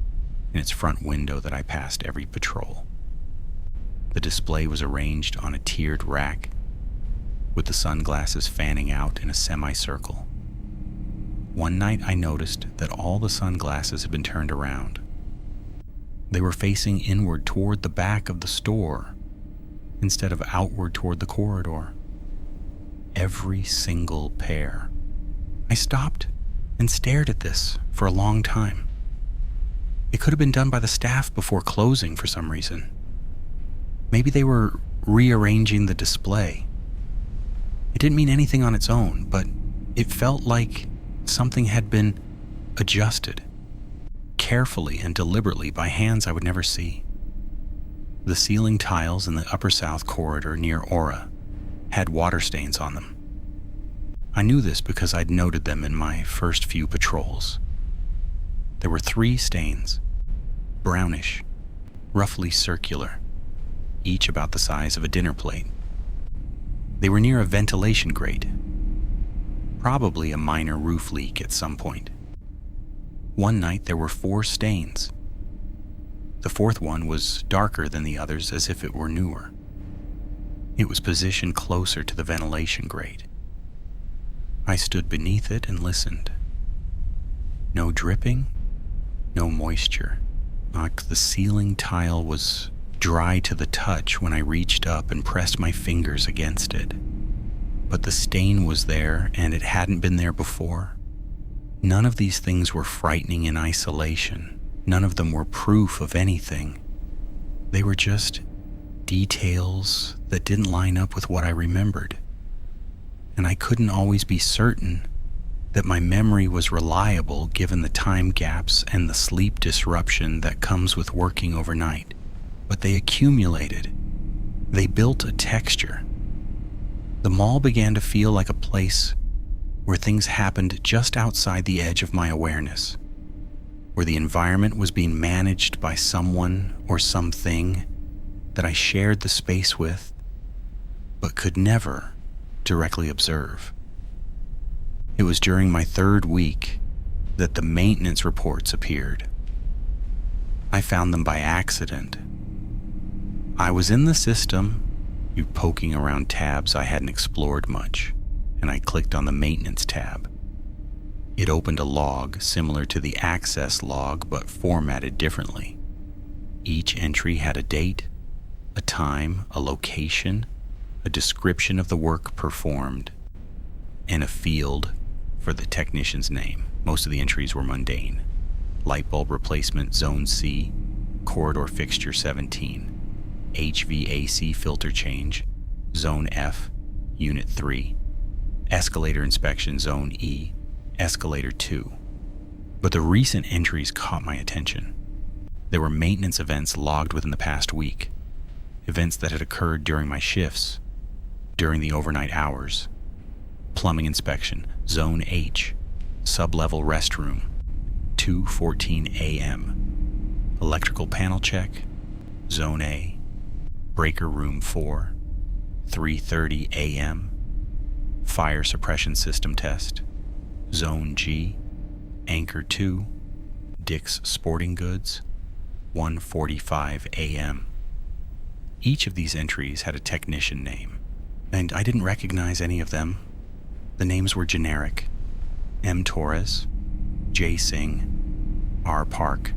S1: in its front window that I passed every patrol. The display was arranged on a tiered rack, with the sunglasses fanning out in a semicircle. One night I noticed that all the sunglasses had been turned around. They were facing inward toward the back of the store instead of outward toward the corridor. Every single pair. I stopped and stared at this for a long time. It could have been done by the staff before closing for some reason. Maybe they were rearranging the display. It didn't mean anything on its own, but it felt like something had been adjusted carefully and deliberately by hands I would never see. The ceiling tiles in the upper south corridor near Aura had water stains on them. I knew this because I'd noted them in my first few patrols. There were 3 stains, brownish, roughly circular, each about the size of a dinner plate. They were near a ventilation grate, probably a minor roof leak at some point. One night there were 4 stains. The 4th one was darker than the others, as if it were newer. It was positioned closer to the ventilation grate. I stood beneath it and listened. No dripping, no moisture. Like the ceiling tile was dry to the touch when I reached up and pressed my fingers against it. But the stain was there, and it hadn't been there before. None of these things were frightening in isolation. None of them were proof of anything. They were just details that didn't line up with what I remembered. And I couldn't always be certain that my memory was reliable given the time gaps and the sleep disruption that comes with working overnight. But they accumulated. They built a texture. The mall began to feel like a place where things happened just outside the edge of my awareness, where the environment was being managed by someone or something that I shared the space with, but could never directly observe. It was during my 3rd week that the maintenance reports appeared. I found them by accident. I was in the system, poking around tabs I hadn't explored much, and I clicked on the maintenance tab. It opened a log similar to the access log, but formatted differently. Each entry had a date, a time, a location, a description of the work performed, and a field for the technician's name. Most of the entries were mundane. Light bulb replacement, Zone C, corridor fixture 17. HVAC filter change, Zone F, Unit 3. Escalator inspection, Zone E, Escalator 2. But the recent entries caught my attention. There were maintenance events logged within the past week, events that had occurred during my shifts, during the overnight hours. Plumbing inspection, Zone H, sub-level restroom, 2:14 a.m. Electrical panel check, Zone A, breaker room 4, 3:30 a.m. Fire suppression system test, Zone G, Anchor 2, Dick's Sporting Goods, 1:45 a.m. Each of these entries had a technician name, and I didn't recognize any of them. The names were generic: M. Torres, J. Singh, R. Park.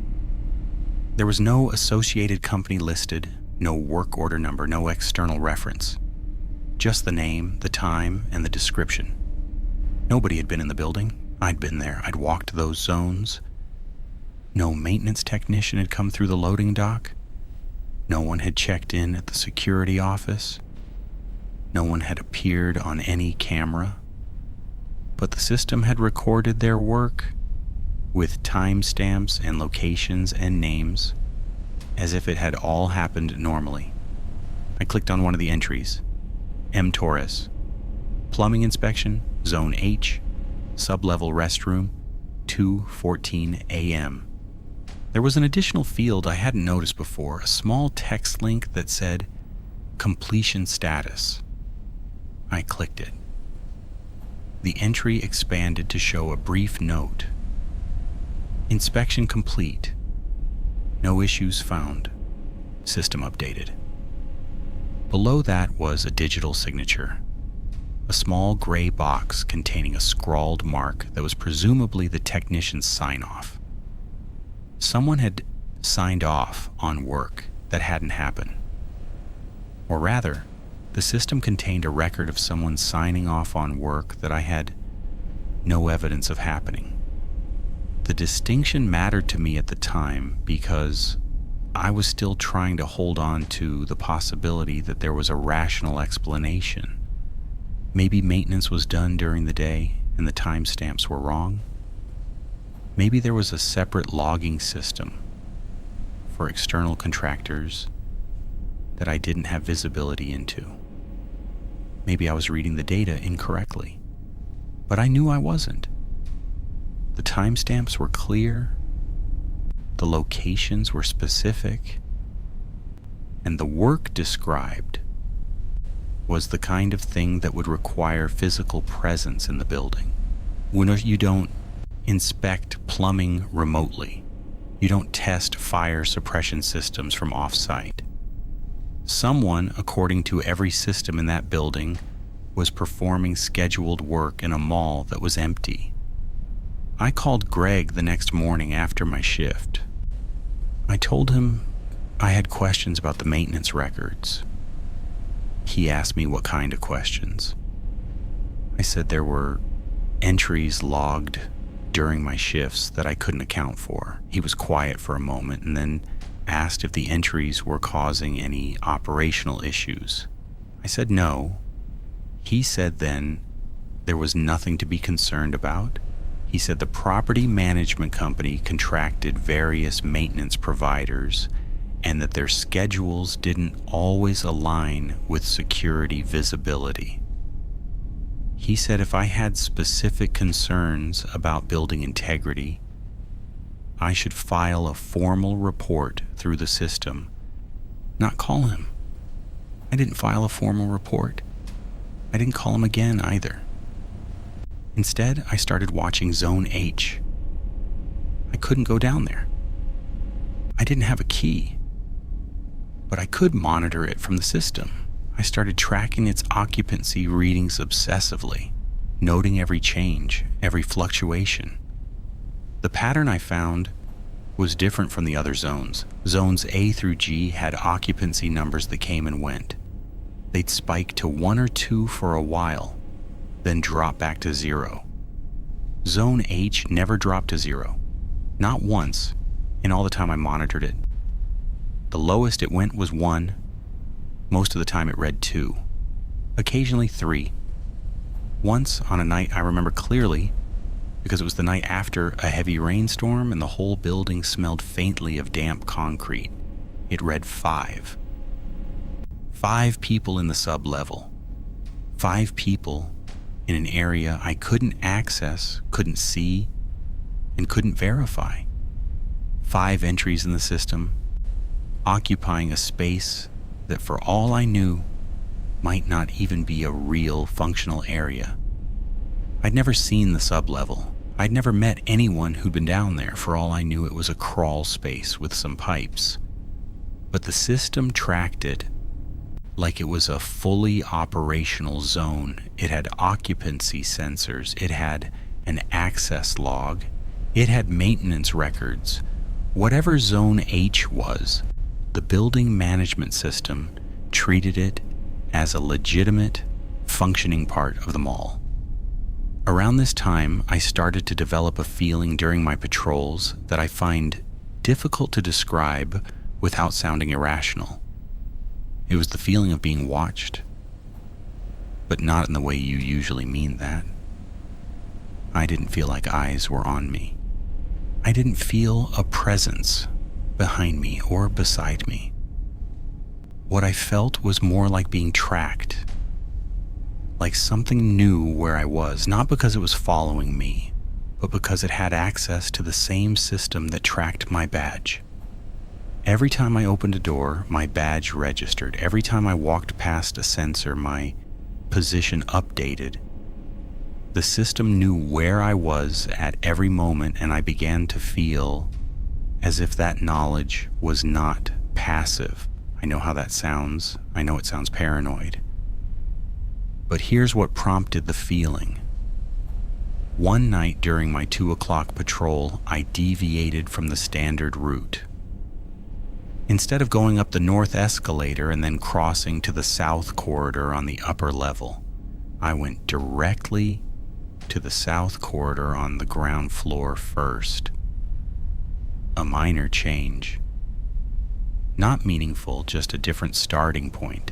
S1: There was no associated company listed, no work order number, no external reference. Just the name, the time, and the description. Nobody had been in the building. I'd been there. I'd walked those zones. No maintenance technician had come through the loading dock. No one had checked in at the security office. No one had appeared on any camera. But the system had recorded their work with timestamps and locations and names as if it had all happened normally. I clicked on one of the entries. M. Torres. Plumbing inspection, Zone H, sub-level restroom, 2:14 a.m. There was an additional field I hadn't noticed before, a small text link that said, completion status. I clicked it. The entry expanded to show a brief note. Inspection complete. No issues found. System updated. Below that was a digital signature. A small gray box containing a scrawled mark that was presumably the technician's sign-off. Someone had signed off on work that hadn't happened. Or rather, the system contained a record of someone signing off on work that I had no evidence of happening. The distinction mattered to me at the time because I was still trying to hold on to the possibility that there was a rational explanation. Maybe maintenance was done during the day and the timestamps were wrong. Maybe there was a separate logging system for external contractors that I didn't have visibility into. Maybe I was reading the data incorrectly, but I knew I wasn't. The timestamps were clear, the locations were specific, and the work described was the kind of thing that would require physical presence in the building. When you don't inspect plumbing remotely, you don't test fire suppression systems from off-site. Someone, according to every system in that building, was performing scheduled work in a mall that was empty. I called Greg the next morning after my shift. I told him I had questions about the maintenance records. He asked me what kind of questions. I said there were entries logged during my shifts that I couldn't account for. He was quiet for a moment and then asked if the entries were causing any operational issues. I said no. He said then there was nothing to be concerned about. He said the property management company contracted various maintenance providers and that their schedules didn't always align with security visibility. He said if I had specific concerns about building integrity, I should file a formal report through the system, not call him. I didn't file a formal report. I didn't call him again either. Instead, I started watching Zone H. I couldn't go down there. I didn't have a key, but I could monitor it from the system. I started tracking its occupancy readings obsessively, noting every change, every fluctuation. The pattern I found was different from the other zones. Zones A through G had occupancy numbers that came and went. They'd spike to 1 or 2 for a while, then drop back to 0. Zone H never dropped to 0. Not once in all the time I monitored it. The lowest it went was 1. Most of the time it read 2. Occasionally 3. Once on a night I remember clearly, because it was the night after a heavy rainstorm and the whole building smelled faintly of damp concrete. It read 5. 5 people in the sub-level. 5 people in an area I couldn't access, couldn't see, and couldn't verify. 5 entries in the system, occupying a space that for all I knew might not even be a real functional area. I'd never seen the sub-level. I'd never met anyone who'd been down there. For all I knew, it was a crawl space with some pipes. But the system tracked it like it was a fully operational zone. It had occupancy sensors. It had an access log. It had maintenance records. Whatever Zone H was, the building management system treated it as a legitimate, functioning part of the mall. Around this time, I started to develop a feeling during my patrols that I find difficult to describe without sounding irrational. It was the feeling of being watched, but not in the way you usually mean that. I didn't feel like eyes were on me. I didn't feel a presence behind me or beside me. What I felt was more like being tracked, like something knew where I was, not because it was following me, but because it had access to the same system that tracked my badge. Every time I opened a door, my badge registered. Every time I walked past a sensor, my position updated. The system knew where I was at every moment, and I began to feel as if that knowledge was not passive. I know how that sounds. I know it sounds paranoid. But here's what prompted the feeling. One night during my 2 o'clock patrol, I deviated from the standard route. Instead of going up the north escalator and then crossing to the south corridor on the upper level, I went directly to the south corridor on the ground floor first. A minor change. Not meaningful, just a different starting point.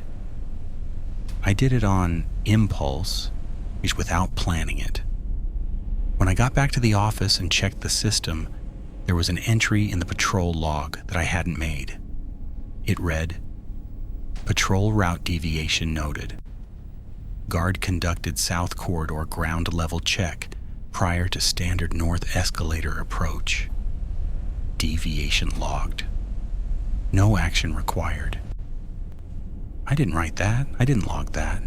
S1: I did it on impulse, without planning it. When I got back to the office and checked the system, there was an entry in the patrol log that I hadn't made. It read, "Patrol route deviation noted. Guard conducted south corridor ground level check prior to standard north escalator approach. Deviation logged. No action required." I didn't write that. I didn't log that.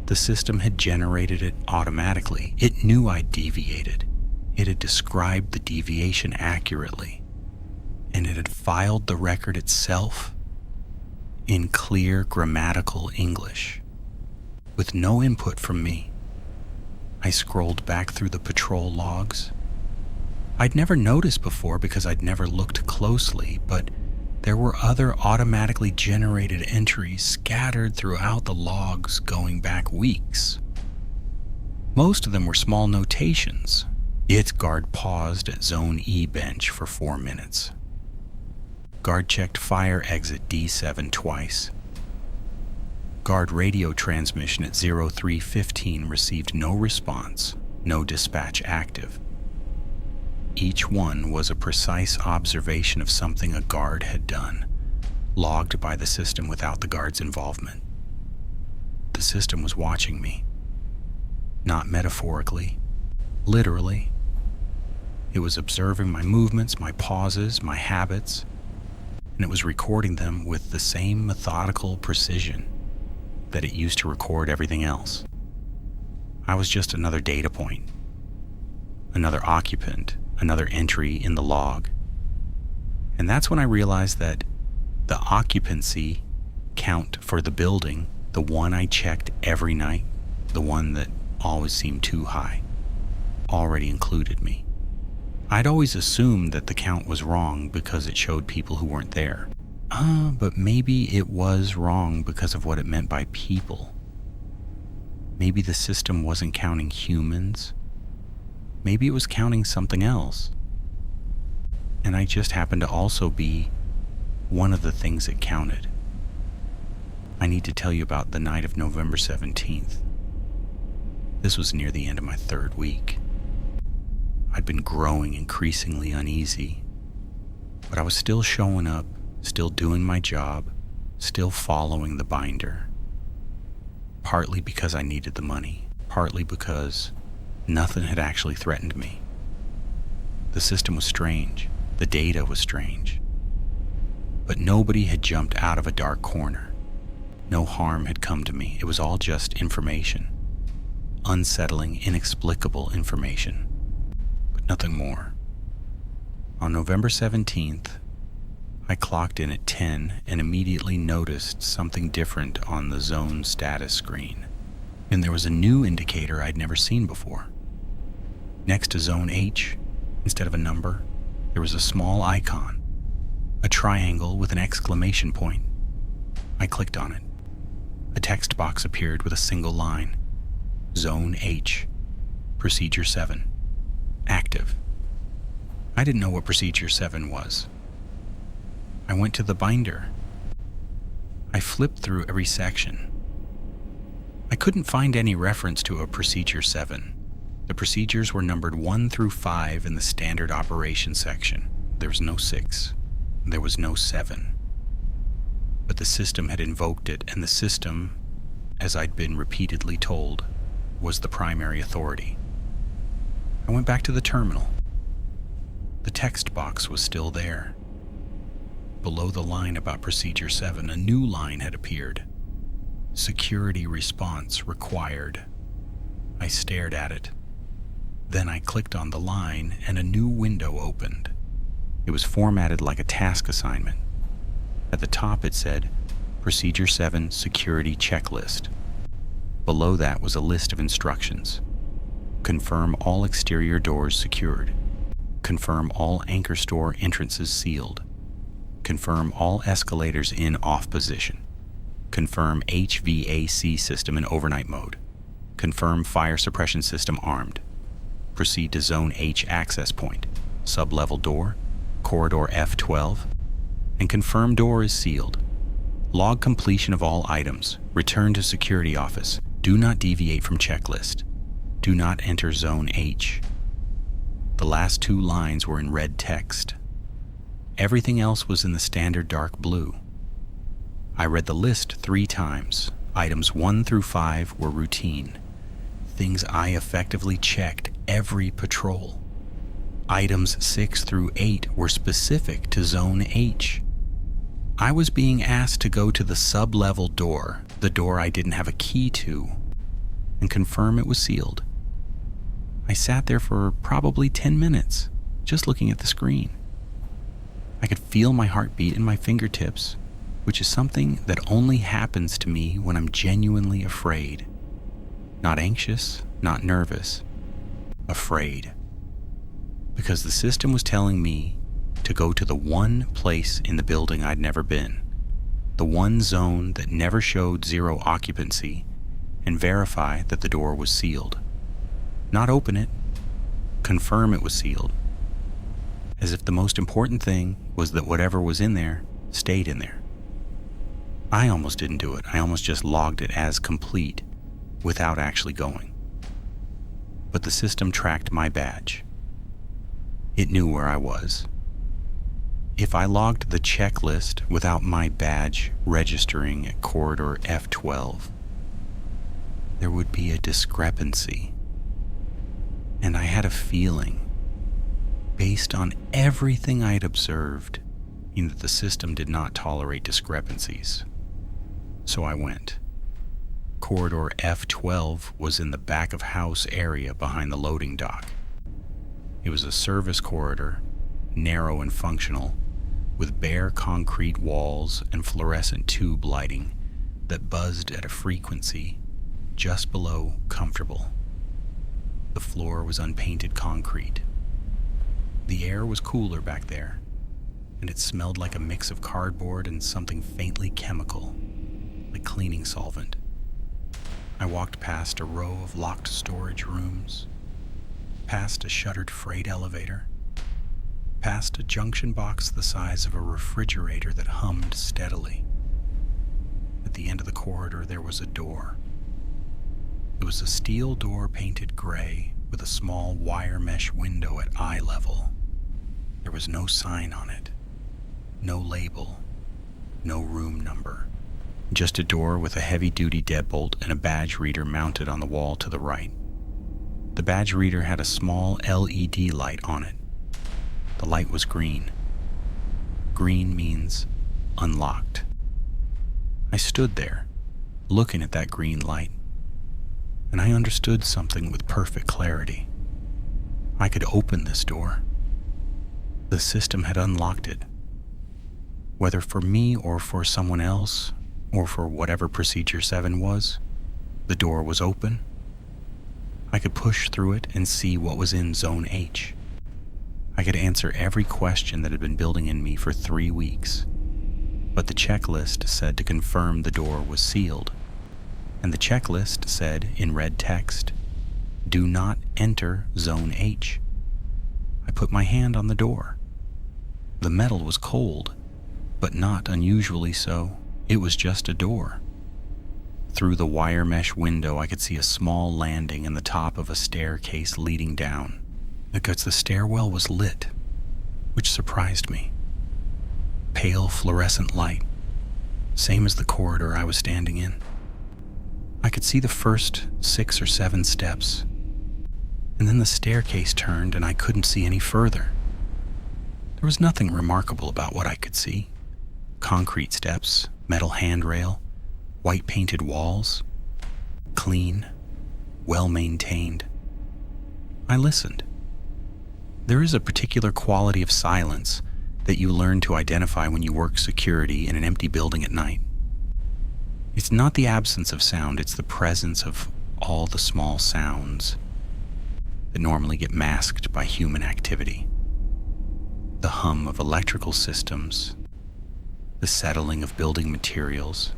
S1: The system had generated it automatically. It knew I'd deviated. It had described the deviation accurately. And it had filed the record itself in clear grammatical English, with no input from me. I scrolled back through the patrol logs. I'd never noticed before because I'd never looked closely, but there were other automatically generated entries scattered throughout the logs going back weeks. Most of them were small notations. Guard paused at Zone E bench for 4 minutes. Guard checked fire exit D7 twice. Guard radio transmission at 0315 received no response, no dispatch active. Each one was a precise observation of something a guard had done, logged by the system without the guard's involvement. The system was watching me. Not metaphorically, literally. It was observing my movements, my pauses, my habits, and it was recording them with the same methodical precision that it used to record everything else. I was just another data point, another occupant, another entry in the log. And that's when I realized that the occupancy count for the building, the one I checked every night, the one that always seemed too high, already included me. I'd always assumed that the count was wrong because it showed people who weren't there. But maybe it was wrong because of what it meant by people. Maybe the system wasn't counting humans. Maybe it was counting something else. And I just happened to also be one of the things it counted. I need to tell you about the night of November 17th. This was near the end of my 3rd week. I'd been growing increasingly uneasy, but I was still showing up, still doing my job, still following the binder. Partly because I needed the money, partly because nothing had actually threatened me. The system was strange, the data was strange, but nobody had jumped out of a dark corner. No harm had come to me. It was all just information. Unsettling, inexplicable information, but nothing more. On November 17th, I clocked in at 10 and immediately noticed something different on the zone status screen. And there was a new indicator I'd never seen before. Next to Zone H, instead of a number, there was a small icon, a triangle with an exclamation point. I clicked on it. A text box appeared with a single line. Zone H, Procedure 7, active. I didn't know what Procedure 7 was. I went to the binder. I flipped through every section. I couldn't find any reference to a Procedure 7. The procedures were numbered 1 through 5 in the standard operation section. There was no 6. There was no 7. But the system had invoked it, and the system, as I'd been repeatedly told, was the primary authority. I went back to the terminal. The text box was still there. Below the line about Procedure 7, a new line had appeared. Security response required. I stared at it. Then I clicked on the line and a new window opened. It was formatted like a task assignment. At the top it said, Procedure 7 Security Checklist. Below that was a list of instructions. Confirm all exterior doors secured. Confirm all anchor store entrances sealed. Confirm all escalators in off position. Confirm HVAC system in overnight mode. Confirm fire suppression system armed. Proceed to Zone H access point, sub-level door, corridor F12, and confirm door is sealed. Log completion of all items. Return to security office. Do not deviate from checklist. Do not enter Zone H. The last 2 lines were in red text. Everything else was in the standard dark blue. I read the list 3 times. Items 1 through 5 were routine. Things I effectively checked every patrol. Items 6 through 8 were specific to Zone H. I was being asked to go to the sub-level door, the door I didn't have a key to, and confirm it was sealed. I sat there for probably 10 minutes, just looking at the screen. I could feel my heartbeat in my fingertips, which is something that only happens to me when I'm genuinely afraid. Not anxious, not nervous, afraid. Because the system was telling me to go to the one place in the building I'd never been, the one zone that never showed 0 occupancy, and verify that the door was sealed. Not open it, confirm it was sealed. As if the most important thing was that whatever was in there stayed in there. I almost didn't do it. I almost just logged it as complete without actually going. But the system tracked my badge. It knew where I was. If I logged the checklist without my badge registering at corridor F12, there would be a discrepancy. And I had a feeling, based on everything I'd observed, that the system did not tolerate discrepancies. So I went. Corridor F12 was in the back of house area behind the loading dock. It was a service corridor, narrow and functional, with bare concrete walls and fluorescent tube lighting that buzzed at a frequency just below comfortable. The floor was unpainted concrete. The air was cooler back there, and it smelled like a mix of cardboard and something faintly chemical, like cleaning solvent. I walked past a row of locked storage rooms, past a shuttered freight elevator, past a junction box the size of a refrigerator that hummed steadily. At the end of the corridor, there was a door. It was a steel door painted gray with a small wire mesh window at eye level. There was no sign on it, no label, no room number. Just a door with a heavy-duty deadbolt and a badge reader mounted on the wall to the right. The badge reader had a small LED light on it. The light was green. Green means unlocked. I stood there, looking at that green light, and I understood something with perfect clarity. I could open this door. The system had unlocked it. Whether for me or for someone else, or for whatever Procedure 7 was, the door was open. I could push through it and see what was in Zone H. I could answer every question that had been building in me for 3 weeks. But the checklist said to confirm the door was sealed. And the checklist said in red text, "Do not enter Zone H." I put my hand on the door. The metal was cold, but not unusually so. It was just a door. Through the wire mesh window, I could see a small landing and the top of a staircase leading down, because the stairwell was lit, which surprised me. Pale fluorescent light, same as the corridor I was standing in. I could see the first 6 or 7 steps, and then the staircase turned and I couldn't see any further. There was nothing remarkable about what I could see. Concrete steps, metal handrail, white painted walls, clean, well-maintained. I listened. There is a particular quality of silence that you learn to identify when you work security in an empty building at night. It's not the absence of sound, it's the presence of all the small sounds that normally get masked by human activity. The hum of electrical systems, the settling of building materials,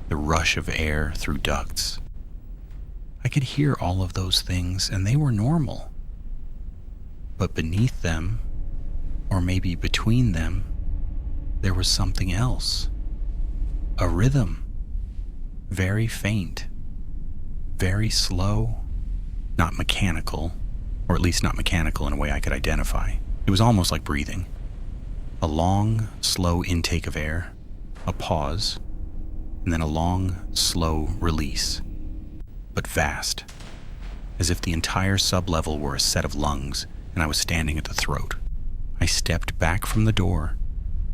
S1: the rush of air through ducts. I could hear all of those things, and they were normal. But beneath them, or maybe between them, there was something else. A rhythm. Very faint. Very slow. Not mechanical, or at least not mechanical in a way I could identify. It was almost like breathing. A long, slow intake of air, a pause, and then a long, slow release, but vast, as if the entire sublevel were a set of lungs and I was standing at the throat. I stepped back from the door.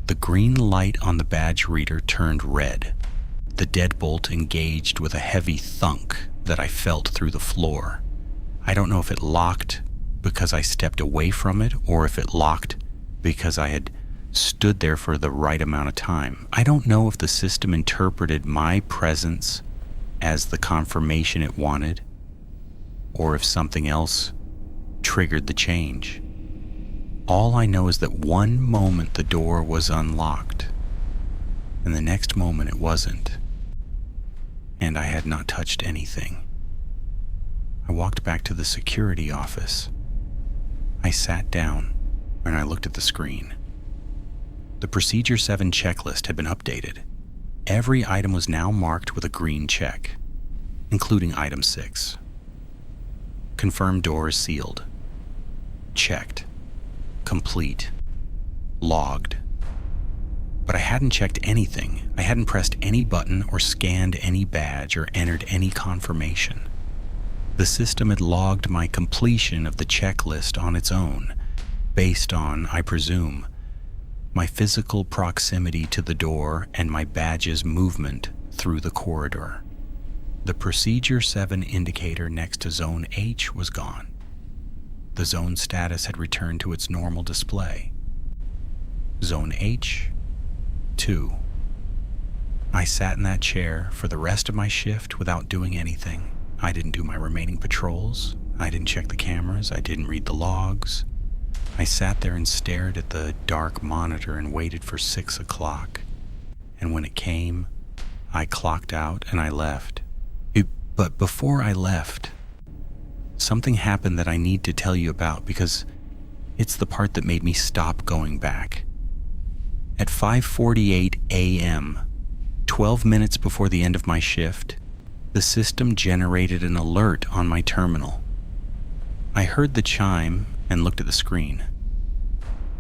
S1: The green light on the badge reader turned red. The deadbolt engaged with a heavy thunk that I felt through the floor. I don't know if it locked because I stepped away from it or if it locked because I had stood there for the right amount of time. I don't know if the system interpreted my presence as the confirmation it wanted, or if something else triggered the change. All I know is that one moment the door was unlocked, and the next moment it wasn't, and I had not touched anything. I walked back to the security office. I sat down, and I looked at the screen. The Procedure 7 checklist had been updated. Every item was now marked with a green check, including item 6. Confirmed door is sealed. Checked. Complete. Logged. But I hadn't checked anything. I hadn't pressed any button or scanned any badge or entered any confirmation. The system had logged my completion of the checklist on its own, based on, I presume, my physical proximity to the door and my badge's movement through the corridor. The Procedure 7 indicator next to Zone H was gone. The zone status had returned to its normal display. Zone H, 2. I sat in that chair for the rest of my shift without doing anything. I didn't do my remaining patrols. I didn't check the cameras. I didn't read the logs. I sat there and stared at the dark monitor and waited for 6 o'clock. And when it came, I clocked out and I left. But before I left, something happened that I need to tell you about because it's the part that made me stop going back. At 5:48 a.m., 12 minutes before the end of my shift, the system generated an alert on my terminal. I heard the chime and looked at the screen.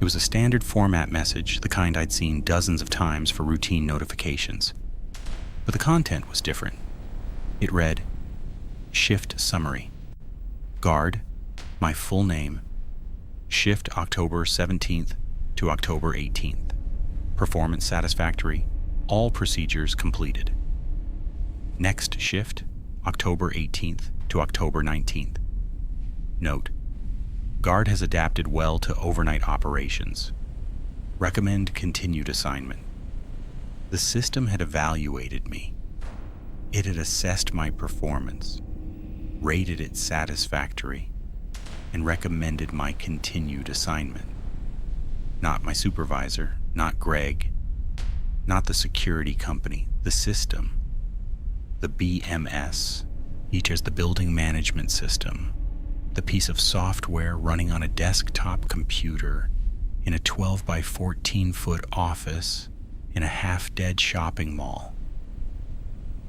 S1: It was a standard format message, the kind I'd seen dozens of times for routine notifications. But the content was different. It read, Shift Summary. Guard, my full name. Shift October 17th to October 18th. Performance satisfactory. All procedures completed. Next shift, October 18th to October 19th. Note: Guard has adapted well to overnight operations. Recommend continued assignment. The system had evaluated me. It had assessed my performance, rated it satisfactory, and recommended my continued assignment. Not my supervisor, not Greg, not the security company, the system. The BMS, each as the building management system, the piece of software running on a desktop computer in a 12 by 14 foot office in a half-dead shopping mall.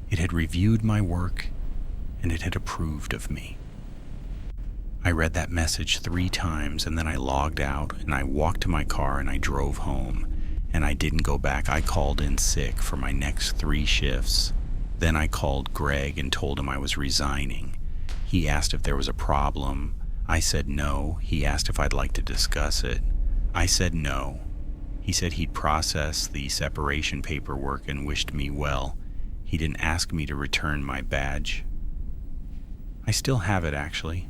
S1: It had reviewed my work and it had approved of me. I read that message 3 times and then I logged out and I walked to my car and I drove home, and I didn't go back. I called in sick for my next 3 shifts. Then I called Greg and told him I was resigning. He asked if there was a problem. I said no. He asked if I'd like to discuss it. I said no. He said he'd process the separation paperwork and wished me well. He didn't ask me to return my badge. I still have it, actually.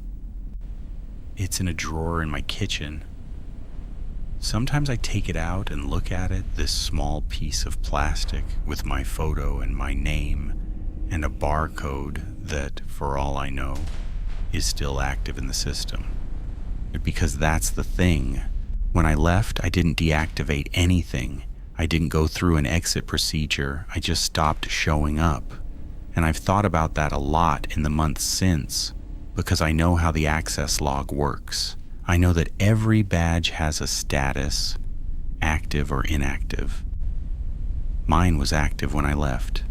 S1: It's in a drawer in my kitchen. Sometimes I take it out and look at it, this small piece of plastic with my photo and my name and a barcode that, for all I know, is still active in the system. Because that's the thing. When I left, I didn't deactivate anything. I didn't go through an exit procedure. I just stopped showing up. And I've thought about that a lot in the months since, because I know how the access log works. I know that every badge has a status, active or inactive. Mine was active when I left.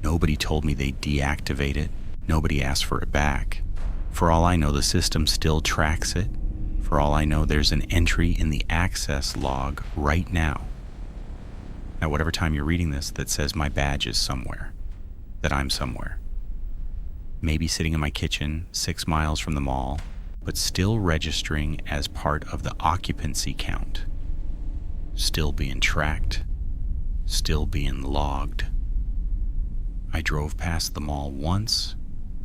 S1: Nobody told me they'd deactivate it. Nobody asked for it back. For all I know, the system still tracks it. For all I know, there's an entry in the access log right now, at whatever time you're reading this, that says my badge is somewhere, that I'm somewhere. Maybe sitting in my kitchen 6 miles from the mall, but still registering as part of the occupancy count. Still being tracked, still being logged. I drove past the mall once,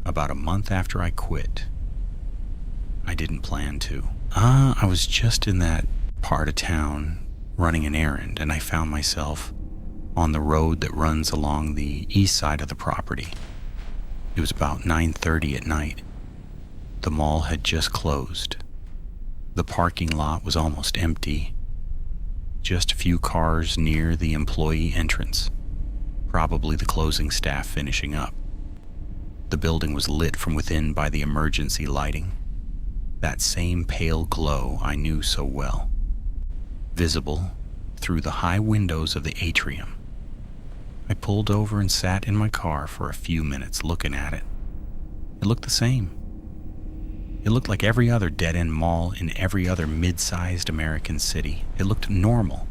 S1: about a month after I quit. I didn't plan to. I was just in that part of town running an errand, and I found myself on the road that runs along the east side of the property. It was about 9:30 at night. The mall had just closed. The parking lot was almost empty. Just a few cars near the employee entrance, probably the closing staff finishing up. The building was lit from within by the emergency lighting, that same pale glow I knew so well, visible through the high windows of the atrium. I pulled over and sat in my car for a few minutes looking at it. It looked the same. It looked like every other dead-end mall in every other mid-sized American city. It looked normal.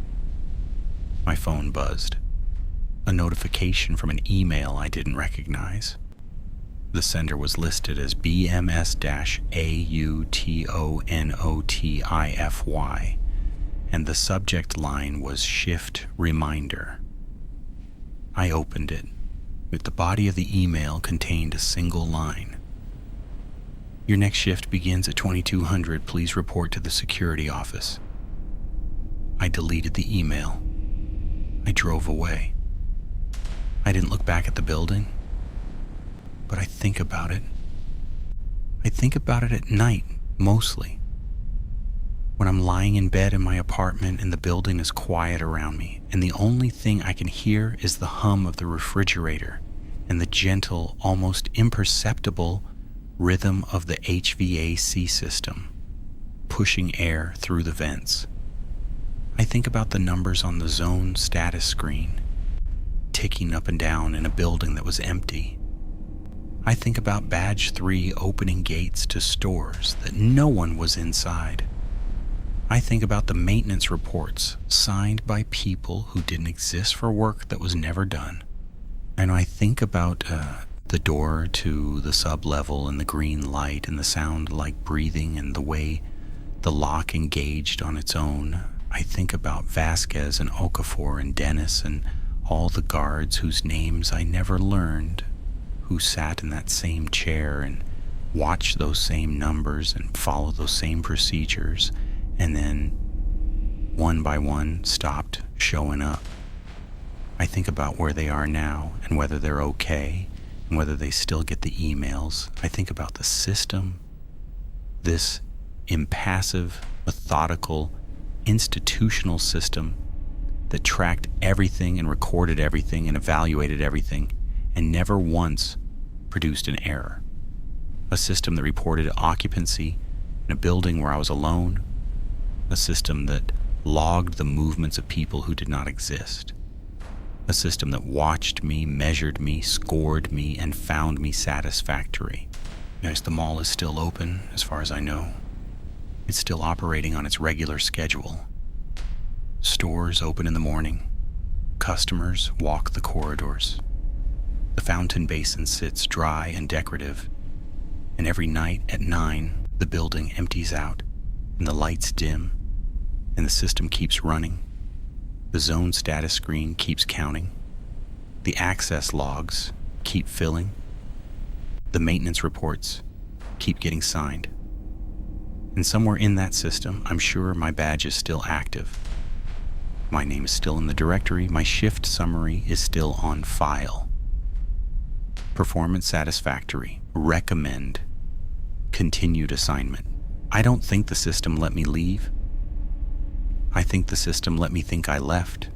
S1: My phone buzzed. A notification from an email I didn't recognize. The sender was listed as BMS-AUTONOTIFY, and the subject line was Shift Reminder. I opened it. The body of the email contained a single line. Your next shift begins at 2200. Please report to the security office. I deleted the email. I drove away. I didn't look back at the building, but I think about it. I think about it at night, mostly. When I'm lying in bed in my apartment and the building is quiet around me, and the only thing I can hear is the hum of the refrigerator and the gentle, almost imperceptible rhythm of the HVAC system, pushing air through the vents. I think about the numbers on the zone status screen, ticking up and down in a building that was empty. I think about Badge 3 opening gates to stores that no one was inside. I think about the maintenance reports signed by people who didn't exist for work that was never done. And I think about the door to the sub-level and the green light and the sound like breathing and the way the lock engaged on its own. I think about Vasquez and Okafor and Dennis and all the guards whose names I never learned, who sat in that same chair and watched those same numbers and followed those same procedures, and then one by one stopped showing up. I think about where they are now and whether they're okay and whether they still get the emails. I think about the system, this impassive, methodical, institutional system that tracked everything and recorded everything and evaluated everything and never once produced an error. A system that reported occupancy in a building where I was alone. A system that logged the movements of people who did not exist. A system that watched me, measured me, scored me, and found me satisfactory. Yes, the mall is still open, as far as I know. It's still operating on its regular schedule. Stores open in the morning. Customers walk the corridors. The fountain basin sits dry and decorative. And every night at 9, the building empties out, and the lights dim, and the system keeps running. The zone status screen keeps counting. The access logs keep filling. The maintenance reports keep getting signed. And somewhere in that system, I'm sure my badge is still active. My name is still in the directory. My shift summary is still on file. Performance satisfactory. Recommend. Continued assignment. I don't think the system let me leave. I think the system let me think I left,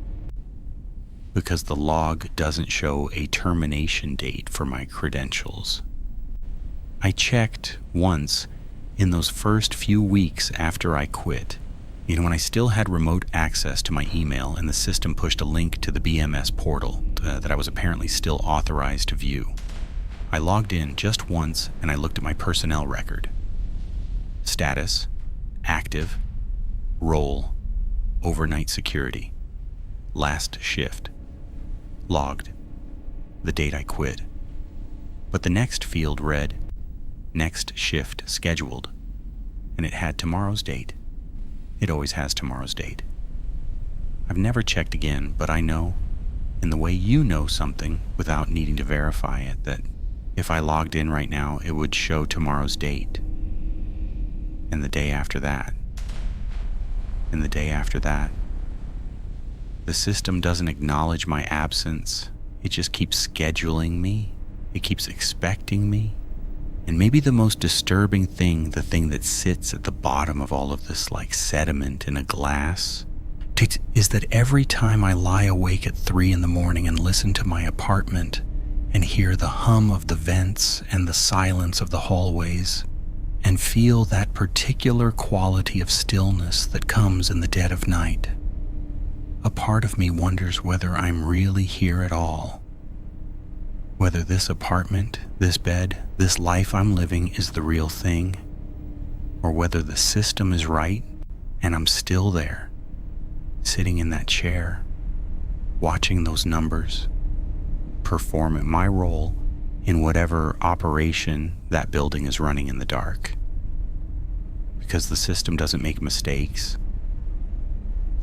S1: because the log doesn't show a termination date for my credentials. I checked once in those first few weeks after I quit, when I still had remote access to my email and the system pushed a link to the BMS portal that I was apparently still authorized to view. I logged in just once and I looked at my personnel record. Status, active, role, overnight security, last shift, logged, the date I quit. But the next field read, next shift scheduled, and it had tomorrow's date. It always has tomorrow's date. I've never checked again, but I know, in the way you know something without needing to verify it, that if I logged in right now, it would show tomorrow's date. And the day after that. And the day after that. The system doesn't acknowledge my absence. It just keeps scheduling me. It keeps expecting me. And maybe the most disturbing thing, the thing that sits at the bottom of all of this like sediment in a glass, is that every time I lie awake at 3 in the morning and listen to my apartment and hear the hum of the vents and the silence of the hallways and feel that particular quality of stillness that comes in the dead of night, a part of me wonders whether I'm really here at all. Whether this apartment, this bed, this life I'm living is the real thing, or whether the system is right and I'm still there, sitting in that chair, watching those numbers, performing my role in whatever operation that building is running in the dark. Because the system doesn't make mistakes.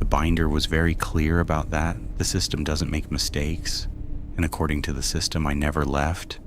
S1: The binder was very clear about that. The system doesn't make mistakes. And according to the system, I never left.